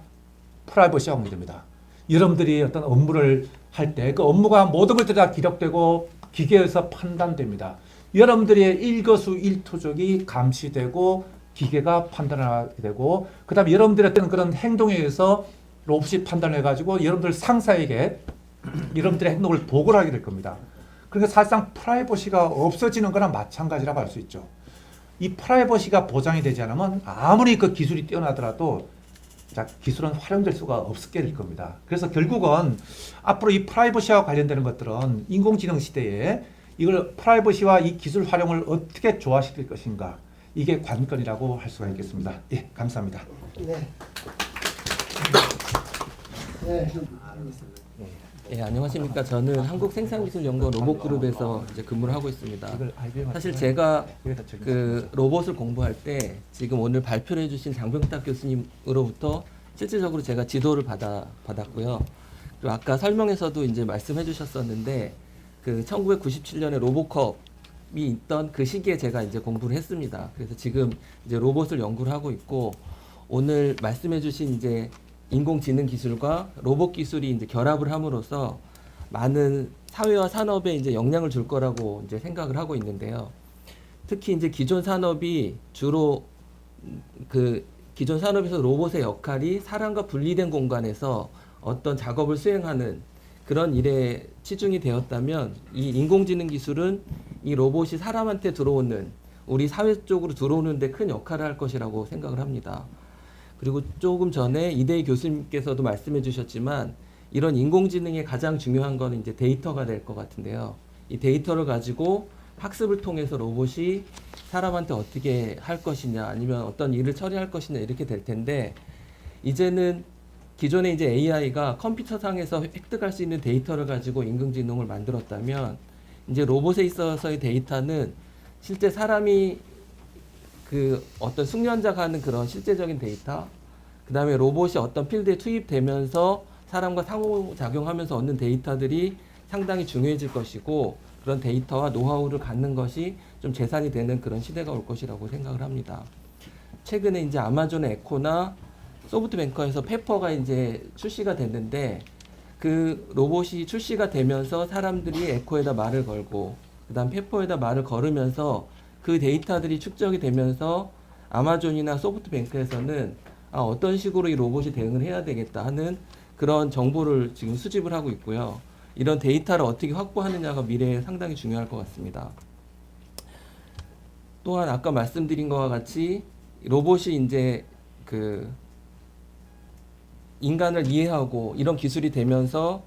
프라이버시가 공개됩니다. 여러분들이 어떤 업무를 할 때 그 업무가 모든 것들이 다 기록되고 기계에서 판단됩니다. 여러분들의 일거수일투족이 감시되고 기계가 판단하게 되고 그 다음에 여러분들의 어떤 그런 행동에 의해서 로봇이 판단해가지고 여러분들 상사에게 여러분들의 행동을 보고를 하게 될 겁니다. 그러니까 사실상 프라이버시가 없어지는 거나 마찬가지라고 할 수 있죠. 이 프라이버시가 보장이 되지 않으면 아무리 그 기술이 뛰어나더라도 기술은 활용될 수가 없게 될 겁니다. 그래서 결국은 앞으로 이 프라이버시와 관련되는 것들은 인공지능 시대에 이걸 프라이버시와 이 기술 활용을 어떻게 조화시킬 것인가 이게 관건이라고 할 수가 있겠습니다. 예, 감사합니다. 네. 네. 예, 안녕하십니까. 저는 한국생산기술연구원 로봇그룹에서 이제 근무를 하고 있습니다. 사실 제가 그 로봇을 공부할 때 지금 오늘 발표를 해주신 장병탁 교수님으로부터 실질적으로 제가 지도를 받았고요. 그리고 아까 설명에서도 이제 말씀해 주셨었는데 그 1997년에 로보컵이 있던 그 시기에 제가 이제 공부를 했습니다. 그래서 지금 이제 로봇을 연구를 하고 있고 오늘 말씀해 주신 이제 인공지능 기술과 로봇 기술이 이제 결합을 함으로써 많은 사회와 산업에 이제 영향을 줄 거라고 이제 생각을 하고 있는데요. 특히 이제 기존 산업이 주로 그 기존 산업에서 로봇의 역할이 사람과 분리된 공간에서 어떤 작업을 수행하는 그런 일에 치중이 되었다면 이 인공지능 기술은 이 로봇이 사람한테 들어오는 우리 사회 쪽으로 들어오는데 큰 역할을 할 것이라고 생각을 합니다. 그리고 조금 전에 이대희 교수님께서도 말씀해 주셨지만 이런 인공지능의 가장 중요한 거는 이제 데이터가 될 것 같은데요. 이 데이터를 가지고 학습을 통해서 로봇이 사람한테 어떻게 할 것이냐 아니면 어떤 일을 처리할 것이냐 이렇게 될 텐데 이제는 기존에 이제 AI가 컴퓨터상에서 획득할 수 있는 데이터를 가지고 인공지능을 만들었다면 이제 로봇에 있어서의 데이터는 실제 사람이 그 어떤 숙련자가 하는 그런 실제적인 데이터, 그 다음에 로봇이 어떤 필드에 투입되면서 사람과 상호작용하면서 얻는 데이터들이 상당히 중요해질 것이고, 그런 데이터와 노하우를 갖는 것이 좀 재산이 되는 그런 시대가 올 것이라고 생각을 합니다. 최근에 이제 아마존의 에코나 소프트뱅크에서 페퍼가 이제 출시가 됐는데, 그 로봇이 출시가 되면서 사람들이 에코에다 말을 걸고, 그 다음 페퍼에다 말을 걸으면서 그 데이터들이 축적이 되면서 아마존이나 소프트뱅크에서는 어떤 식으로 이 로봇이 대응을 해야 되겠다 하는 그런 정보를 지금 수집을 하고 있고요. 이런 데이터를 어떻게 확보하느냐가 미래에 상당히 중요할 것 같습니다. 또한 아까 말씀드린 것과 같이 로봇이 이제 그 인간을 이해하고 이런 기술이 되면서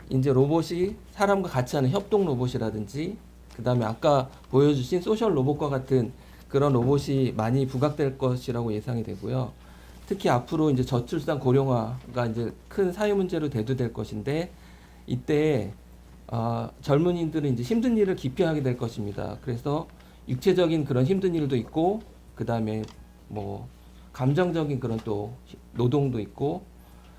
이제 로봇이 사람과 같이 하는 협동 로봇이라든지, 그 다음에 아까 보여주신 소셜 로봇과 같은 그런 로봇이 많이 부각될 것이라고 예상이 되고요. 특히 앞으로 이제 저출산 고령화가 이제 큰 사회 문제로 대두될 것인데, 이때 젊은이들은 이제 힘든 일을 기피하게 될 것입니다. 그래서 육체적인 그런 힘든 일도 있고, 그 다음에 뭐 감정적인 그런 또 노동도 있고,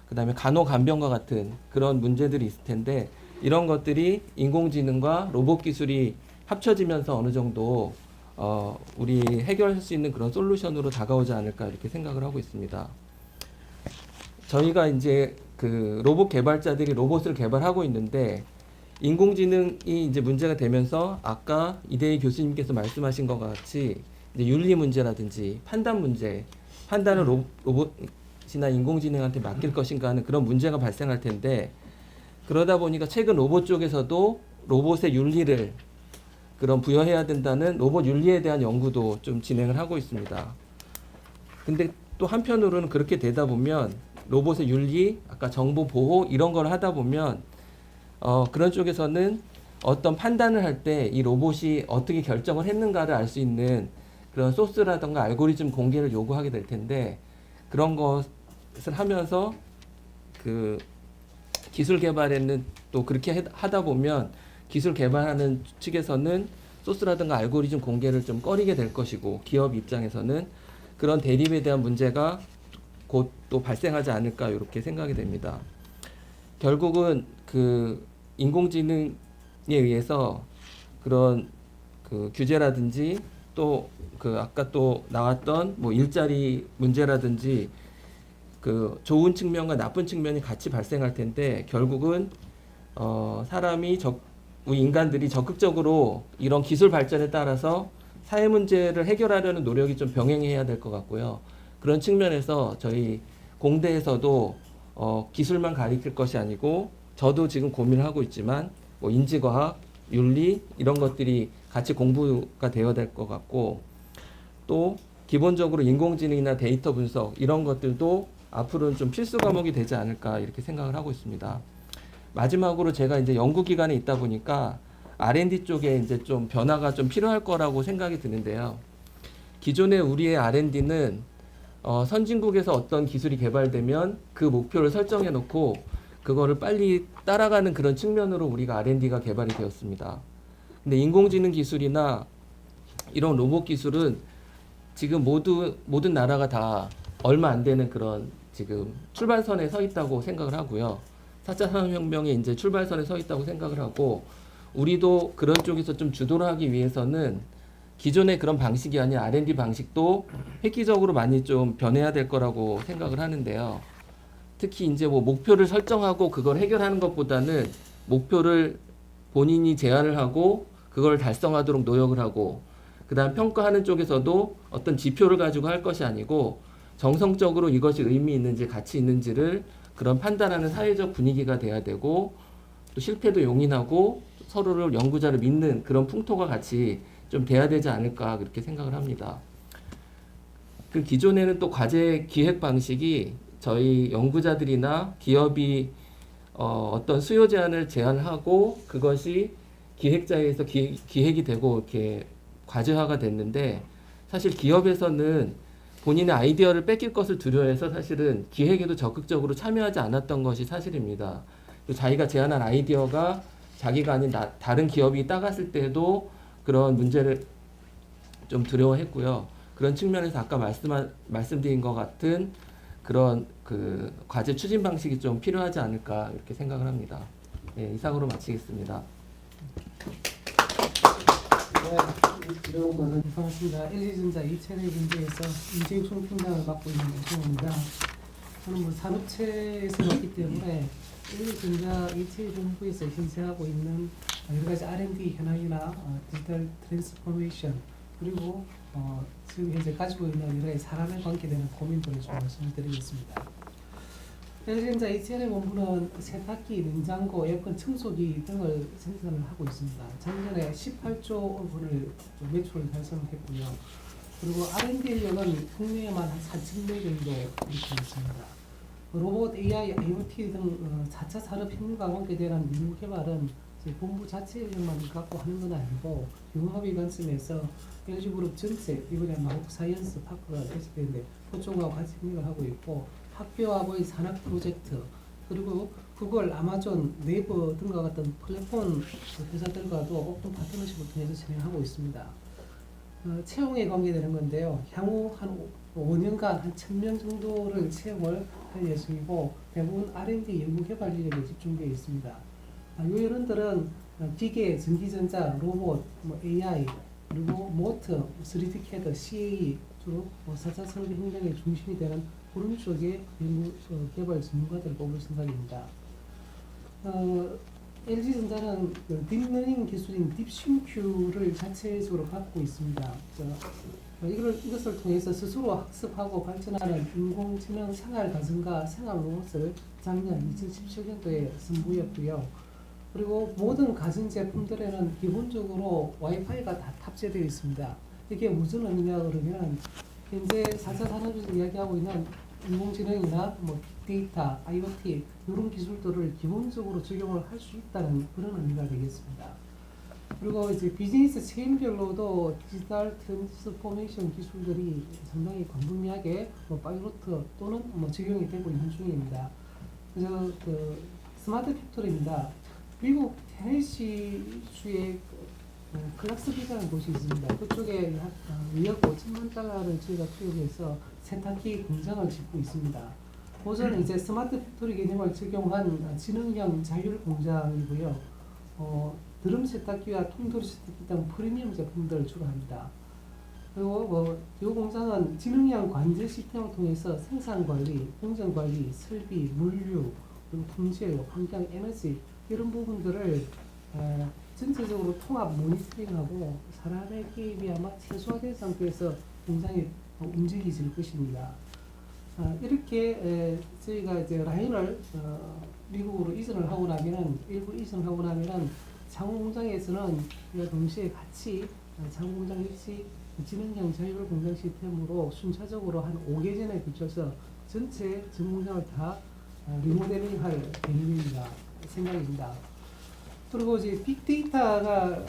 그 다음에 간호간병과 같은 그런 문제들이 있을 텐데, 이런 것들이 인공지능과 로봇 기술이 합쳐지면서 어느 정도 우리 해결할 수 있는 그런 솔루션으로 다가오지 않을까 이렇게 생각을 하고 있습니다. 저희가 이제 그 로봇 개발자들이 로봇을 개발하고 있는데, 인공지능이 이제 문제가 되면서 아까 이대희 교수님께서 말씀하신 것 같이 이제 윤리 문제라든지 판단 문제, 판단을 로봇이나 인공지능한테 맡길 것인가 하는 그런 문제가 발생할 텐데, 그러다 보니까 최근 로봇 쪽에서도 로봇의 윤리를 그런 부여해야 된다는 로봇 윤리에 대한 연구도 좀 진행을 하고 있습니다. 근데 또 한편으로는 그렇게 되다 보면 로봇의 윤리, 아까 정보 보호 이런 걸 하다 보면 그런 쪽에서는 어떤 판단을 할 때 이 로봇이 어떻게 결정을 했는가를 알 수 있는 그런 소스라든가 알고리즘 공개를 요구하게 될 텐데, 그런 것을 하면서 그 기술 개발에는 또 그렇게 하다 보면 기술 개발하는 측에서는 소스라든가 알고리즘 공개를 좀 꺼리게 될 것이고, 기업 입장에서는 그런 대립에 대한 문제가 곧 또 발생하지 않을까 이렇게 생각이 됩니다. 결국은 그 인공지능에 의해서 그런 그 규제라든지 또 그 아까 또 나왔던 뭐 일자리 문제라든지 그 좋은 측면과 나쁜 측면이 같이 발생할 텐데, 결국은 사람이 우리 인간들이 적극적으로 이런 기술 발전에 따라서 사회 문제를 해결하려는 노력이 좀 병행해야 될 것 같고요. 그런 측면에서 저희 공대에서도 기술만 가리킬 것이 아니고, 저도 지금 고민을 하고 있지만 뭐 인지과학, 윤리 이런 것들이 같이 공부가 되어야 될 것 같고, 또 기본적으로 인공지능이나 데이터 분석 이런 것들도 앞으로는 좀 필수 과목이 되지 않을까 이렇게 생각을 하고 있습니다. 마지막으로 제가 이제 연구기관에 있다 보니까 R&D 쪽에 이제 좀 변화가 좀 필요할 거라고 생각이 드는데요. 기존의 우리의 R&D는 선진국에서 어떤 기술이 개발되면 그 목표를 설정해 놓고 그거를 빨리 따라가는 그런 측면으로 우리가 R&D가 개발이 되었습니다. 근데 인공지능 기술이나 이런 로봇 기술은 지금 모든 나라가 다 얼마 안 되는 그런 지금 출발선에 서 있다고 생각을 하고요. 4차 산업혁명의 이제 출발선에 서 있다고 생각을 하고, 우리도 그런 쪽에서 좀 주도를 하기 위해서는 기존의 그런 방식이 아닌 R&D 방식도 획기적으로 많이 좀 변해야 될 거라고 생각을 하는데요. 특히 이제 뭐 목표를 설정하고 그걸 해결하는 것보다는 목표를 본인이 제안을 하고 그걸 달성하도록 노력을 하고, 그 다음 평가하는 쪽에서도 어떤 지표를 가지고 할 것이 아니고 정성적으로 이것이 의미 있는지 가치 있는지를 그런 판단하는 사회적 분위기가 돼야 되고, 또 실패도 용인하고 서로를 연구자를 믿는 그런 풍토가 같이 좀 돼야 되지 않을까 그렇게 생각을 합니다. 그 기존에는 또 과제 기획 방식이 저희 연구자들이나 기업이 어떤 수요 제한을 제안하고 그것이 기획자에 의해서 기획이 되고 이렇게 과제화가 됐는데, 사실 기업에서는 본인의 아이디어를 뺏길 것을 두려워해서 사실은 기획에도 적극적으로 참여하지 않았던 것이 사실입니다. 자기가 제안한 아이디어가 자기가 아닌 다른 기업이 따갔을 때도 그런 문제를 좀 두려워했고요. 그런 측면에서 아까 말씀드린 것 같은 그런 그 과제 추진 방식이 좀 필요하지 않을까 이렇게 생각을 합니다. 네, 이상으로 마치겠습니다. 반갑습니다. LG전자 이체내 분야에서 인재육성 팀장을 맡고 있는 이종호입니다. 저는 뭐 산업체에서 왔기 때문에 LG전자 이체 정부에서 현재하고 있는 여러 가지 R&D 현황이나 디지털 트랜스포메이션 그리고 지금 현재 가지고 있는 여러 가지 사람에 관계되는 고민들을 좀 말씀을 드리겠습니다. LG전자 이체내 본부는 세탁기, 냉장고, 에어컨, 청소기 등을 생산을 하고 있습니다. 작년에 18조 원을 매출을 달성했고요. 그리고 R&D 인력은 국내에만 한 4,000명 정도 이렇게 있습니다. 로봇, AI, IoT 등 4차 산업혁명과 관계되는 연구 개발은 저희 본부 자체 인력만 갖고 하는 건 아니고 융합의 관점에서 LG그룹 전체 이번에 마곡 사이언스 파크가 개설되는데 그쪽과 같이 협력을 하고 있고 학교하고의 산학 프로젝트 그리고 구글, 아마존, 네이버 등과 같은 플랫폼 회사들과도 오픈 파트너십을 통해서 진행하고 있습니다. 채용에 관계되는 건데요. 향후 한 5년간 한 1,000명 정도를 채용을 할 예정이고 대부분 R&D 연구개발 인력에 집중되어 있습니다. 이 인원들은 기계, 전기전자, 로봇, AI, 그리고 모터, 3D CAD, CAE 주로 4차 산업혁명의 중심이 되는 그런 쪽의 연구 개발 전문가들을 뽑을 생각입니다. LG전자는 딥러닝 기술인 딥심큐를 자체적으로 갖고 있습니다. 이것을 통해서 스스로 학습하고 발전하는 인공지능 생활 가정과 생활 로봇을 작년 2017년도에 선보였고요. 그리고 모든 가전 제품들에는 기본적으로 와이파이가 다 탑재되어 있습니다. 이게 무슨 의미냐 그러면 현재 4차 산업에서 이야기하고 있는 인공지능이나 빅데이터, IoT 이런 기술들을 기본적으로 적용을 할 수 있다는 그런 의미가 되겠습니다. 그리고 이제 비즈니스 체인별로도 디지털 트랜스포메이션 기술들이 상당히 광범위하게 파이로트 또는 적용이 되고 있는 중입니다. 그래서 스마트 팩토리입니다. 미국 테네시주의 클락스비라는 곳이 있습니다. 그쪽에 약 2억 5천만 달러를 저희가 투입해서 세탁기 공장을 짓고 있습니다. 그것은 이제 스마트 팩토리 개념을 적용한 지능형 자율 공장이고요. 드럼 세탁기와 통돌이 세탁기 등 프리미엄 제품들을 주로 합니다. 그리고 이 공장은 지능형 관제 시스템을 통해서 생산 관리, 공정 관리, 설비, 물류, 그리고 품질, 환경, 에너지 이런 부분들을 전체적으로 통합 모니터링하고 사람의 개입이 아마 최소화된 상태에서 공장이 움직이질 것입니다. 이렇게 저희가 이제 라인을 미국으로 이전을 하고 나면은 일부 이전하고 나면은 창원 공장에서는 동시에 같이 창원 공장 역시 지능형 자율 공장 시스템으로 순차적으로 한 5개전에 걸쳐서 전체 전 공장을 다 리모델링할 계획입니다. 생각입니다. 그리고 이제 빅데이터가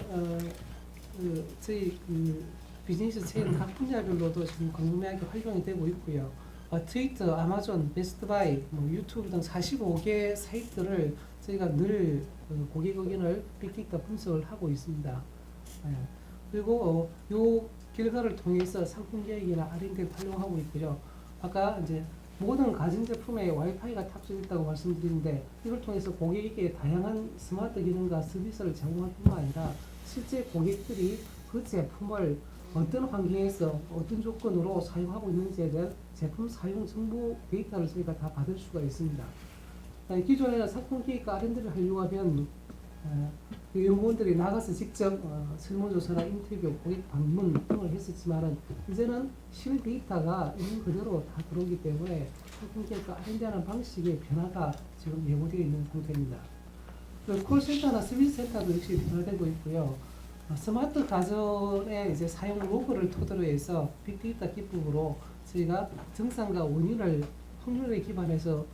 저희 비즈니스 체인 각 분야별로도 지금 광범위하게 활용이 되고 있고요. 트위터, 아마존, 베스트바이, 유튜브 등 45개 사이트를 저희가 늘 고객 의견을 빅데이터 분석을 하고 있습니다. 그리고 요 결과를 통해서 상품 계획이나 R&D를 활용하고 있고요. 아까 이제 모든 가전제품에 와이파이가 탑재됐다고 말씀드리는데 이걸 통해서 고객에게 다양한 스마트 기능과 서비스를 제공할 뿐만 아니라 실제 고객들이 그 제품을 어떤 환경에서 어떤 조건으로 사용하고 있는지에 대한 제품 사용 정보 데이터를 저희가 다 받을 수가 있습니다. 기존에는 상품 계획과 R&D를 하려고 하면 연구원들이 나가서 직접 설문조사나 인터뷰, 고객 방문 등을 했었지만은 이제는 실 데이터가 있는 그대로 다 들어오기 때문에 상품 계획과 R&D하는 방식의 변화가 지금 예고되어 있는 상태입니다. 콜센터나 서비스 센터도 역시 변화되고 있고요. 스마트 가전의 이제 사용 로그를 토대로 해서 빅데이터 기법으로 저희가 정상과 원인을 확률에 기반해서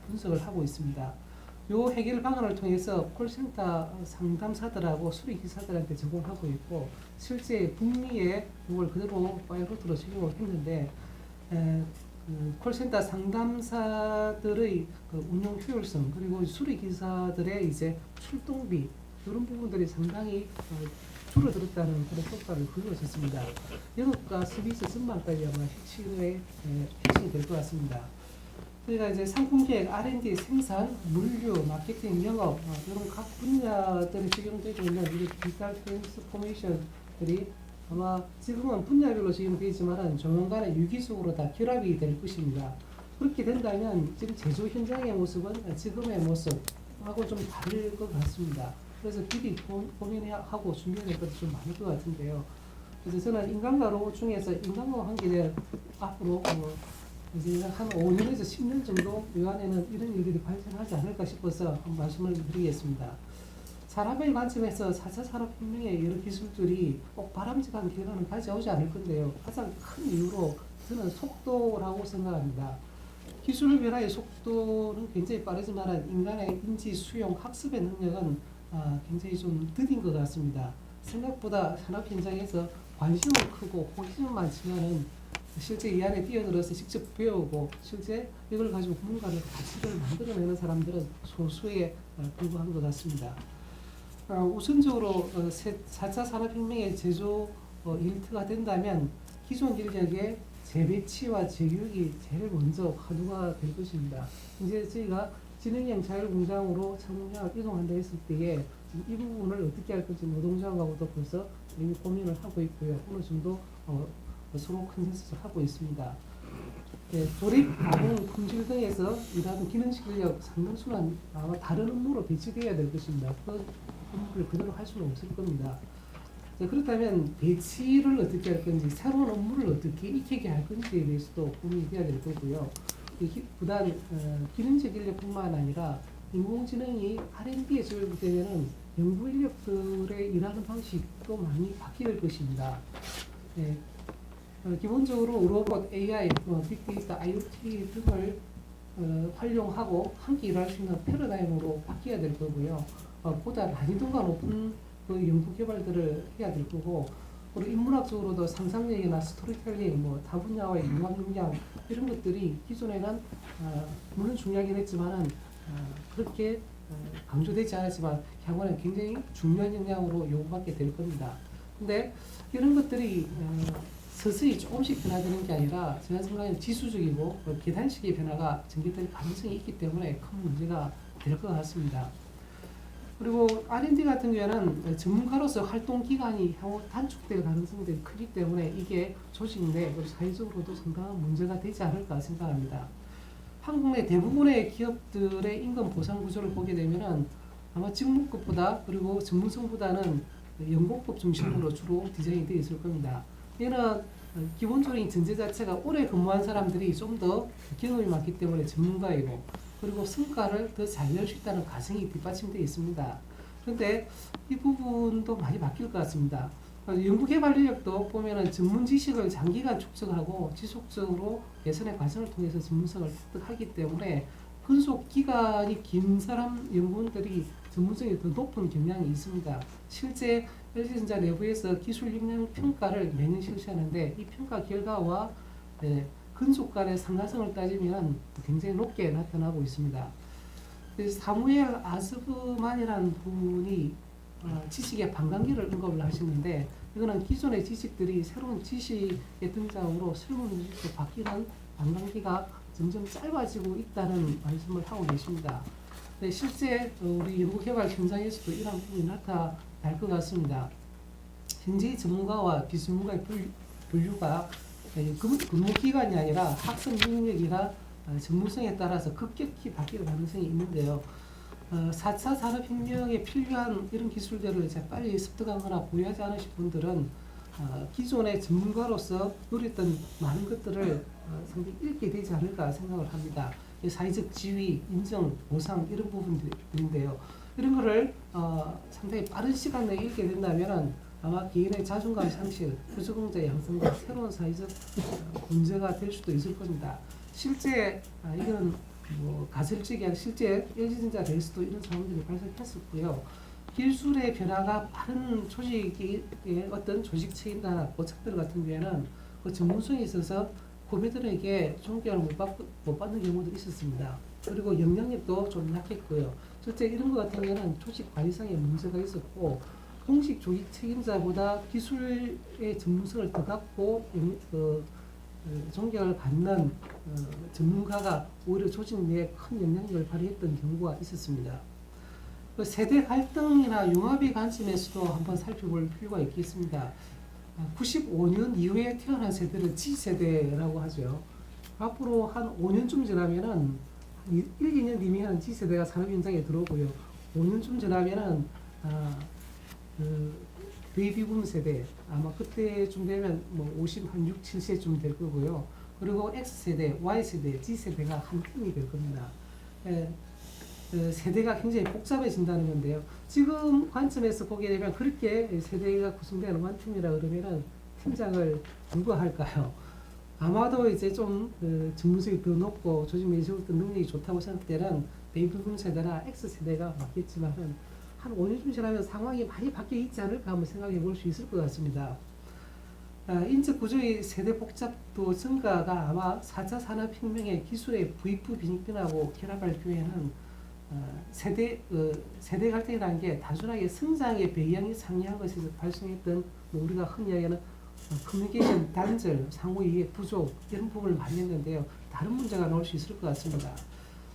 분석을 하고 있습니다. 요 해결 방안을 통해서 콜센터 상담사들하고 수리기사들한테 제공하고 있고 실제 북미에 이걸 그대로 파이로트로 적용을 했는데 콜센터 상담사들의 운영 효율성 그리고 수리기사들의 이제 출동비 이런 부분들이 상당히 줄어들었다는 그런 효과를 보여줬습니다. 영업과 서비스 전망까지 아마 핵심이 될 것 같습니다. 저희가 이제 상품 기획, R&D, 생산, 물류, 마케팅, 영업 이런 각 분야들이 적용되고 있는 이 디지털 트랜스포메이션들이 아마 지금은 분야별로 적용되어 있지만 조만간에 유기적으로 다 결합이 될 것입니다. 그렇게 된다면 지금 제조 현장의 모습은 지금의 모습하고 좀 다를 것 같습니다. 그래서 미리 고민하고 준비해야 될 것도 좀 많을 것 같은데요. 그래서 저는 인간과 로봇 중에서 인간과 관계된 앞으로 이제 한 5년에서 10년 정도 이 안에는 이런 일들이 발생하지 않을까 싶어서 한번 말씀을 드리겠습니다. 산업의 관점에서 4차 산업혁명의 여러 기술들이 꼭 바람직한 결과는 가져오지 않을 건데요. 가장 큰 이유로 저는 속도라고 생각합니다. 기술 변화의 속도는 굉장히 빠르지만 인간의 인지, 수용, 학습의 능력은 굉장히 좀 더딘 것 같습니다. 생각보다 산업 현장에서 관심은 크고 호기심은 많지만은 실제 이 안에 뛰어들어서 직접 배우고 실제 이걸 가지고 뭔가를 가치를 만들어내는 사람들은 소수에 불과한 것 같습니다. 우선적으로 4차 산업혁명의 제조 일트가 된다면 기존 인력의 재배치와 재교육이 제일 먼저 화두가 될 것입니다. 이제 저희가 지능형 자율공장으로 자동차를 이동한다 했을 때에 이 부분을 어떻게 할 건지 노동자하고도 벌써 이미 고민을 하고 있고요. 어느 정도 서로 컨센서스를 하고 있습니다. 네, 조립, 가공, 품질 등에서 일하는 기능식 인력 상당수는 아마 다른 업무로 배치되어야 될 것입니다. 그 업무를 그대로 할 수는 없을 겁니다. 자, 그렇다면 배치를 어떻게 할 건지, 새로운 업무를 어떻게 익히게 할 건지에 대해서도 고민이 돼야 될 거고요. 부단 기능적 인력뿐만 아니라 인공지능이 R&D에 조율되면 연구 인력들의 일하는 방식도 많이 바뀔 것입니다. 네. 기본적으로 로봇, AI, 빅데이터, IoT 등을 활용하고 함께 일할 수 있는 패러다임으로 바뀌어야 될 거고요. 보다 난이도가 높은 그 연구 개발들을 해야 될 거고, 그리고 인문학적으로도 상상력이나 스토리텔링, 타 분야와의 융합 역량 이런 것들이 기존에는 물론 중요하긴 했지만은 그렇게 강조되지 않았지만 향후에는 굉장히 중요한 역량으로 요구받게 될 겁니다. 근데 이런 것들이 서서히 조금씩 변화되는 게 아니라 제가 생각하는 지수적이고 계단식의 변화가 전개될 가능성이 있기 때문에 큰 문제가 될 것 같습니다. 그리고 R&D 같은 경우에는 전문가로서 활동 기간이 향후 단축될 가능성들이 크기 때문에 이게 조직 내 그리고 사회적으로도 상당한 문제가 되지 않을까 생각합니다. 한국 내 대부분의 기업들의 임금 보상 구조를 보게 되면은 아마 직무급보다 그리고 전문성보다는 연공법 중심으로 주로 디자인이 되어 있을 겁니다. 얘는 기본적인 전제 자체가 오래 근무한 사람들이 좀 더 경험이 많기 때문에 전문가이고 그리고 성과를 더 잘 낼 수 있다는 가정이 뒷받침되어 있습니다. 그런데 이 부분도 많이 바뀔 것 같습니다. 연구개발 인력도 보면은 전문 지식을 장기간 축적하고 지속적으로 개선의 과정을 통해서 전문성을 습득하기 때문에 근속 기간이 긴 사람 연구원들이 전문성이 더 높은 경향이 있습니다. 실제 LG전자 내부에서 기술 역량 평가를 매년 실시하는데 이 평가 결과와 근속 간의 상관성을 따지면 굉장히 높게 나타나고 있습니다. 사무엘 아스프만이라는 분이 지식의 반감기를 언급을 하시는데 이거는 기존의 지식들이 새로운 지식의 등장으로 새로운 지식으로 바뀌는 반감기가 점점 짧아지고 있다는 말씀을 하고 계십니다. 실제 우리 연구개발 현장에서도 이런 부분이 나타날 것 같습니다. 현재 전문가와 비전문가의 분류가 근무기간이 아니라 학습 능력이나 전문성에 따라서 급격히 바뀔 가능성이 있는데요. 4차 산업혁명에 필요한 이런 기술들을 빨리 습득하거나 보유하지 않으신 분들은 기존의 전문가로서 누렸던 많은 것들을 상당히 잃게 되지 않을까 생각을 합니다. 사회적 지위, 인정, 보상 이런 부분들인데요. 이런 거를 상당히 빠른 시간 내에 잃게 된다면 아마 개인의 자존감 상실, 부적응자 양성과 새로운 사회적 문제가 될 수도 있을 겁니다. 실제 이거는 가설적이 아니라 실제 LG전자 내에서도 이런 상황들이 발생했었고요. 기술의 변화가 빠른 조직의 어떤 조직 책임자나 고착들 같은 경우에는 그 전문성에 있어서 후배들에게 존경을 못 받는 경우도 있었습니다. 그리고 영향력도 좀 약했고요. 실제 이런 것 같은 경우는 조직 관리상의 문제가 있었고 공식 조직 책임자보다 기술의 전문성을 더 갖고 존경을 받는 전문가가 오히려 조직 내에 큰 영향력을 발휘했던 경우가 있었습니다. 그 세대 갈등이나 융합의 관점에서도 한번 살펴볼 필요가 있겠습니다. 95년 이후에 태어난 세대를 G세대라고 하죠. 앞으로 한 5년쯤 지나면은 1, 2년 뒤면 G세대가 산업 현장에 들어오고요. 5년쯤 지나면은 베이비붐 세대 아마 그때쯤 되면 뭐 50, 한 6, 7세쯤 될 거고요. 그리고 X세대, Y세대, G세대가 한 팀이 될 겁니다. 세대가 굉장히 복잡해진다는 건데요. 지금 관점에서 보게 되면 그렇게 세대가 구성되는 한 팀이라 그러면은 팀장을 누가 할까요? 아마도 이제 좀 전문성이 더 높고 조직 매니저부터 능력이 좋다고 생각되는 베이비붐 세대나 X세대가 맞겠지만은 한 5년쯤 지나면 상황이 많이 바뀌어 있지 않을까 한번 생각해 볼 수 있을 것 같습니다. 인적 구조의 세대 복잡도 증가가 아마 4차 산업혁명의 기술의 부익부 빈익빈하고 결합할 경우에는 세대 갈등이라는 게 단순하게 성장의 배경이 상이한 것에서 발생했던 우리가 흔히 이야기하는 커뮤니케이션 단절, 상호 이해 부족 이런 부분을 많이 했는데요. 다른 문제가 나올 수 있을 것 같습니다.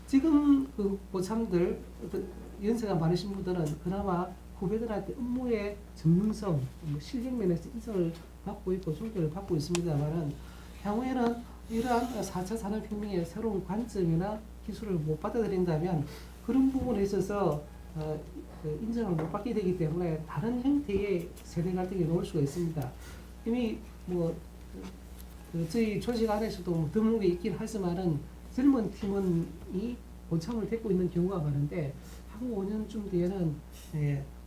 지금 그 고참들 연세가 많으신 분들은 그나마 후배들한테 업무의 전문성, 실력 면에서 인정을 받고 있고 존경을 받고 있습니다만은 향후에는 이러한 4차 산업혁명의 새로운 관점이나 기술을 못 받아들인다면 그런 부분에 있어서 인정을 못 받게 되기 때문에 다른 형태의 세대 갈등이 나올 수가 있습니다. 이미 저희 조직 안에서도 드문 게 있긴 하지만은 젊은 팀원이 고참을 데리고 있는 경우가 많은데 향후 5년쯤 뒤에는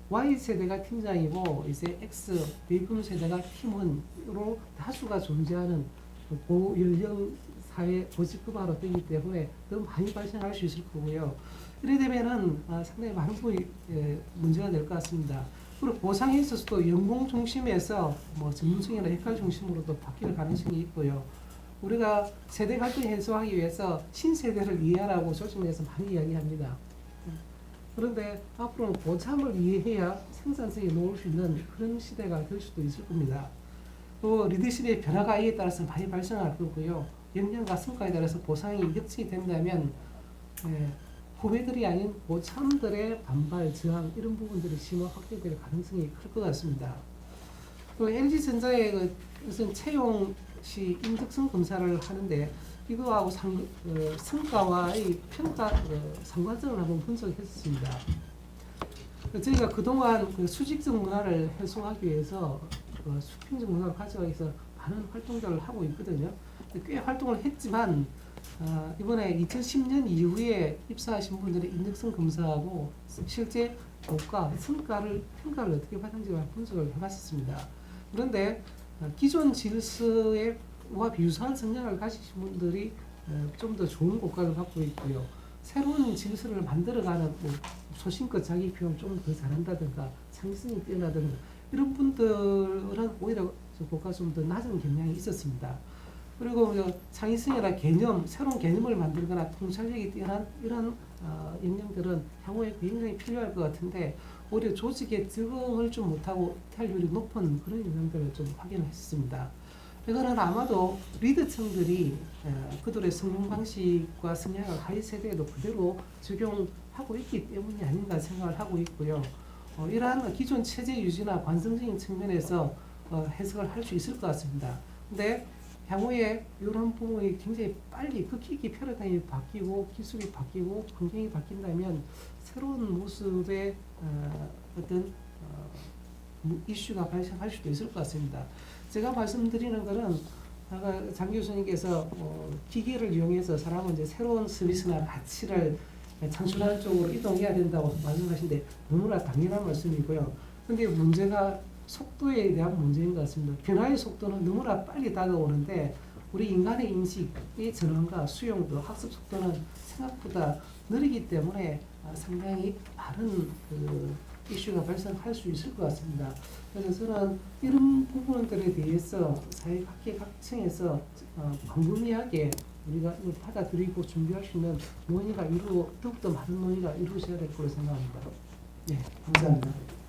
Y세대가 팀장이고 이제 X 베이비붐 세대가 팀원으로 다수가 존재하는 고연령 사회 보직급화로 되기 때문에 더 많이 발생할 수 있을 거고요. 이래 되면은 상당히 많은 부분이 문제가 될 것 같습니다. 그리고 보상에 있어서도 연봉 중심에서 전문성이나 역할 중심으로도 바뀔 가능성이 있고요. 우리가 세대 갈등 해소하기 위해서 신세대를 이해하라고 조직 내에서 많이 이야기합니다. 그런데 앞으로는 고참을 이해해야 생산성이 놓을 수 있는 그런 시대가 될 수도 있을 겁니다. 또 리더십의 변화가 이에 따라서 많이 발생할 거고요. 역량과 성과에 따라서 보상이 격치이 된다면 후배들이 아닌 고참들의 반발, 저항 이런 부분들이 심화 확대될 가능성이 클 것 같습니다. 또 LG전자의 무슨 채용 시 인적성 검사를 하는데 이거하고 성과와의 평가 상관성을 한번 분석했습니다. 저희가 그동안 수직적 문화를 해소하기 위해서 수평적 문화를 가져가기 위해서 많은 활동들을 하고 있거든요. 꽤 활동을 했지만 이번에 2010년 이후에 입사하신 분들의 인적성 검사하고 실제 성과를 평가를 어떻게 받는지 분석을 해봤습니다. 그런데 기존 질서와 비유사한 성향을 가지신 분들이 좀 더 좋은 고과를 받고 있고요. 새로운 질서를 만들어가는 소신껏 자기 표현 좀 더 잘한다든가 창의성이 뛰어나든가 이런 분들은 오히려 고가 좀 더 낮은 경향이 있었습니다. 그리고 창의성이나 개념, 새로운 개념을 만들거나 통찰력이 뛰어난 이런 역량들은 향후에 굉장히 필요할 것 같은데 오히려 조직에 적응을 좀 못하고 이탈률이 높은 그런 영향들을 좀 확인을 했습니다. 이거는 아마도 리더층들이 그들의 성공 방식과 성향을 하위 세대에도 그대로 적용하고 있기 때문이 아닌가 생각을 하고 있고요. 이러한 기존 체제 유지나 관성적인 측면에서 해석을 할 수 있을 것 같습니다. 근데 향후에 이런 부분이 굉장히 빨리 급격히 패러다임이 바뀌고 기술이 바뀌고 환경이 바뀐다면 새로운 모습의 어떤 이슈가 발생할 수도 있을 것 같습니다. 제가 말씀드리는 것은 아까 장 교수님께서 기계를 이용해서 사람은 이제 새로운 서비스나 가치를 창출하는 쪽으로 이동해야 된다고 말씀하시는데 너무나 당연한 말씀이고요. 그런데 문제가 속도에 대한 문제인 것 같습니다. 변화의 속도는 너무나 빨리 다가오는데 우리 인간의 인식의 전환과 수용도 학습 속도는 생각보다 느리기 때문에 상당히 많은 이슈가 발생할 수 있을 것 같습니다. 그래서 저는 이런 부분들에 대해서 사회 각계각층에서 광범위하게 우리가 이걸 받아들이고 준비할 수 있는 논의가 더욱더 많은 논의가 이루어져야 될 거로 생각합니다. 네, 감사합니다.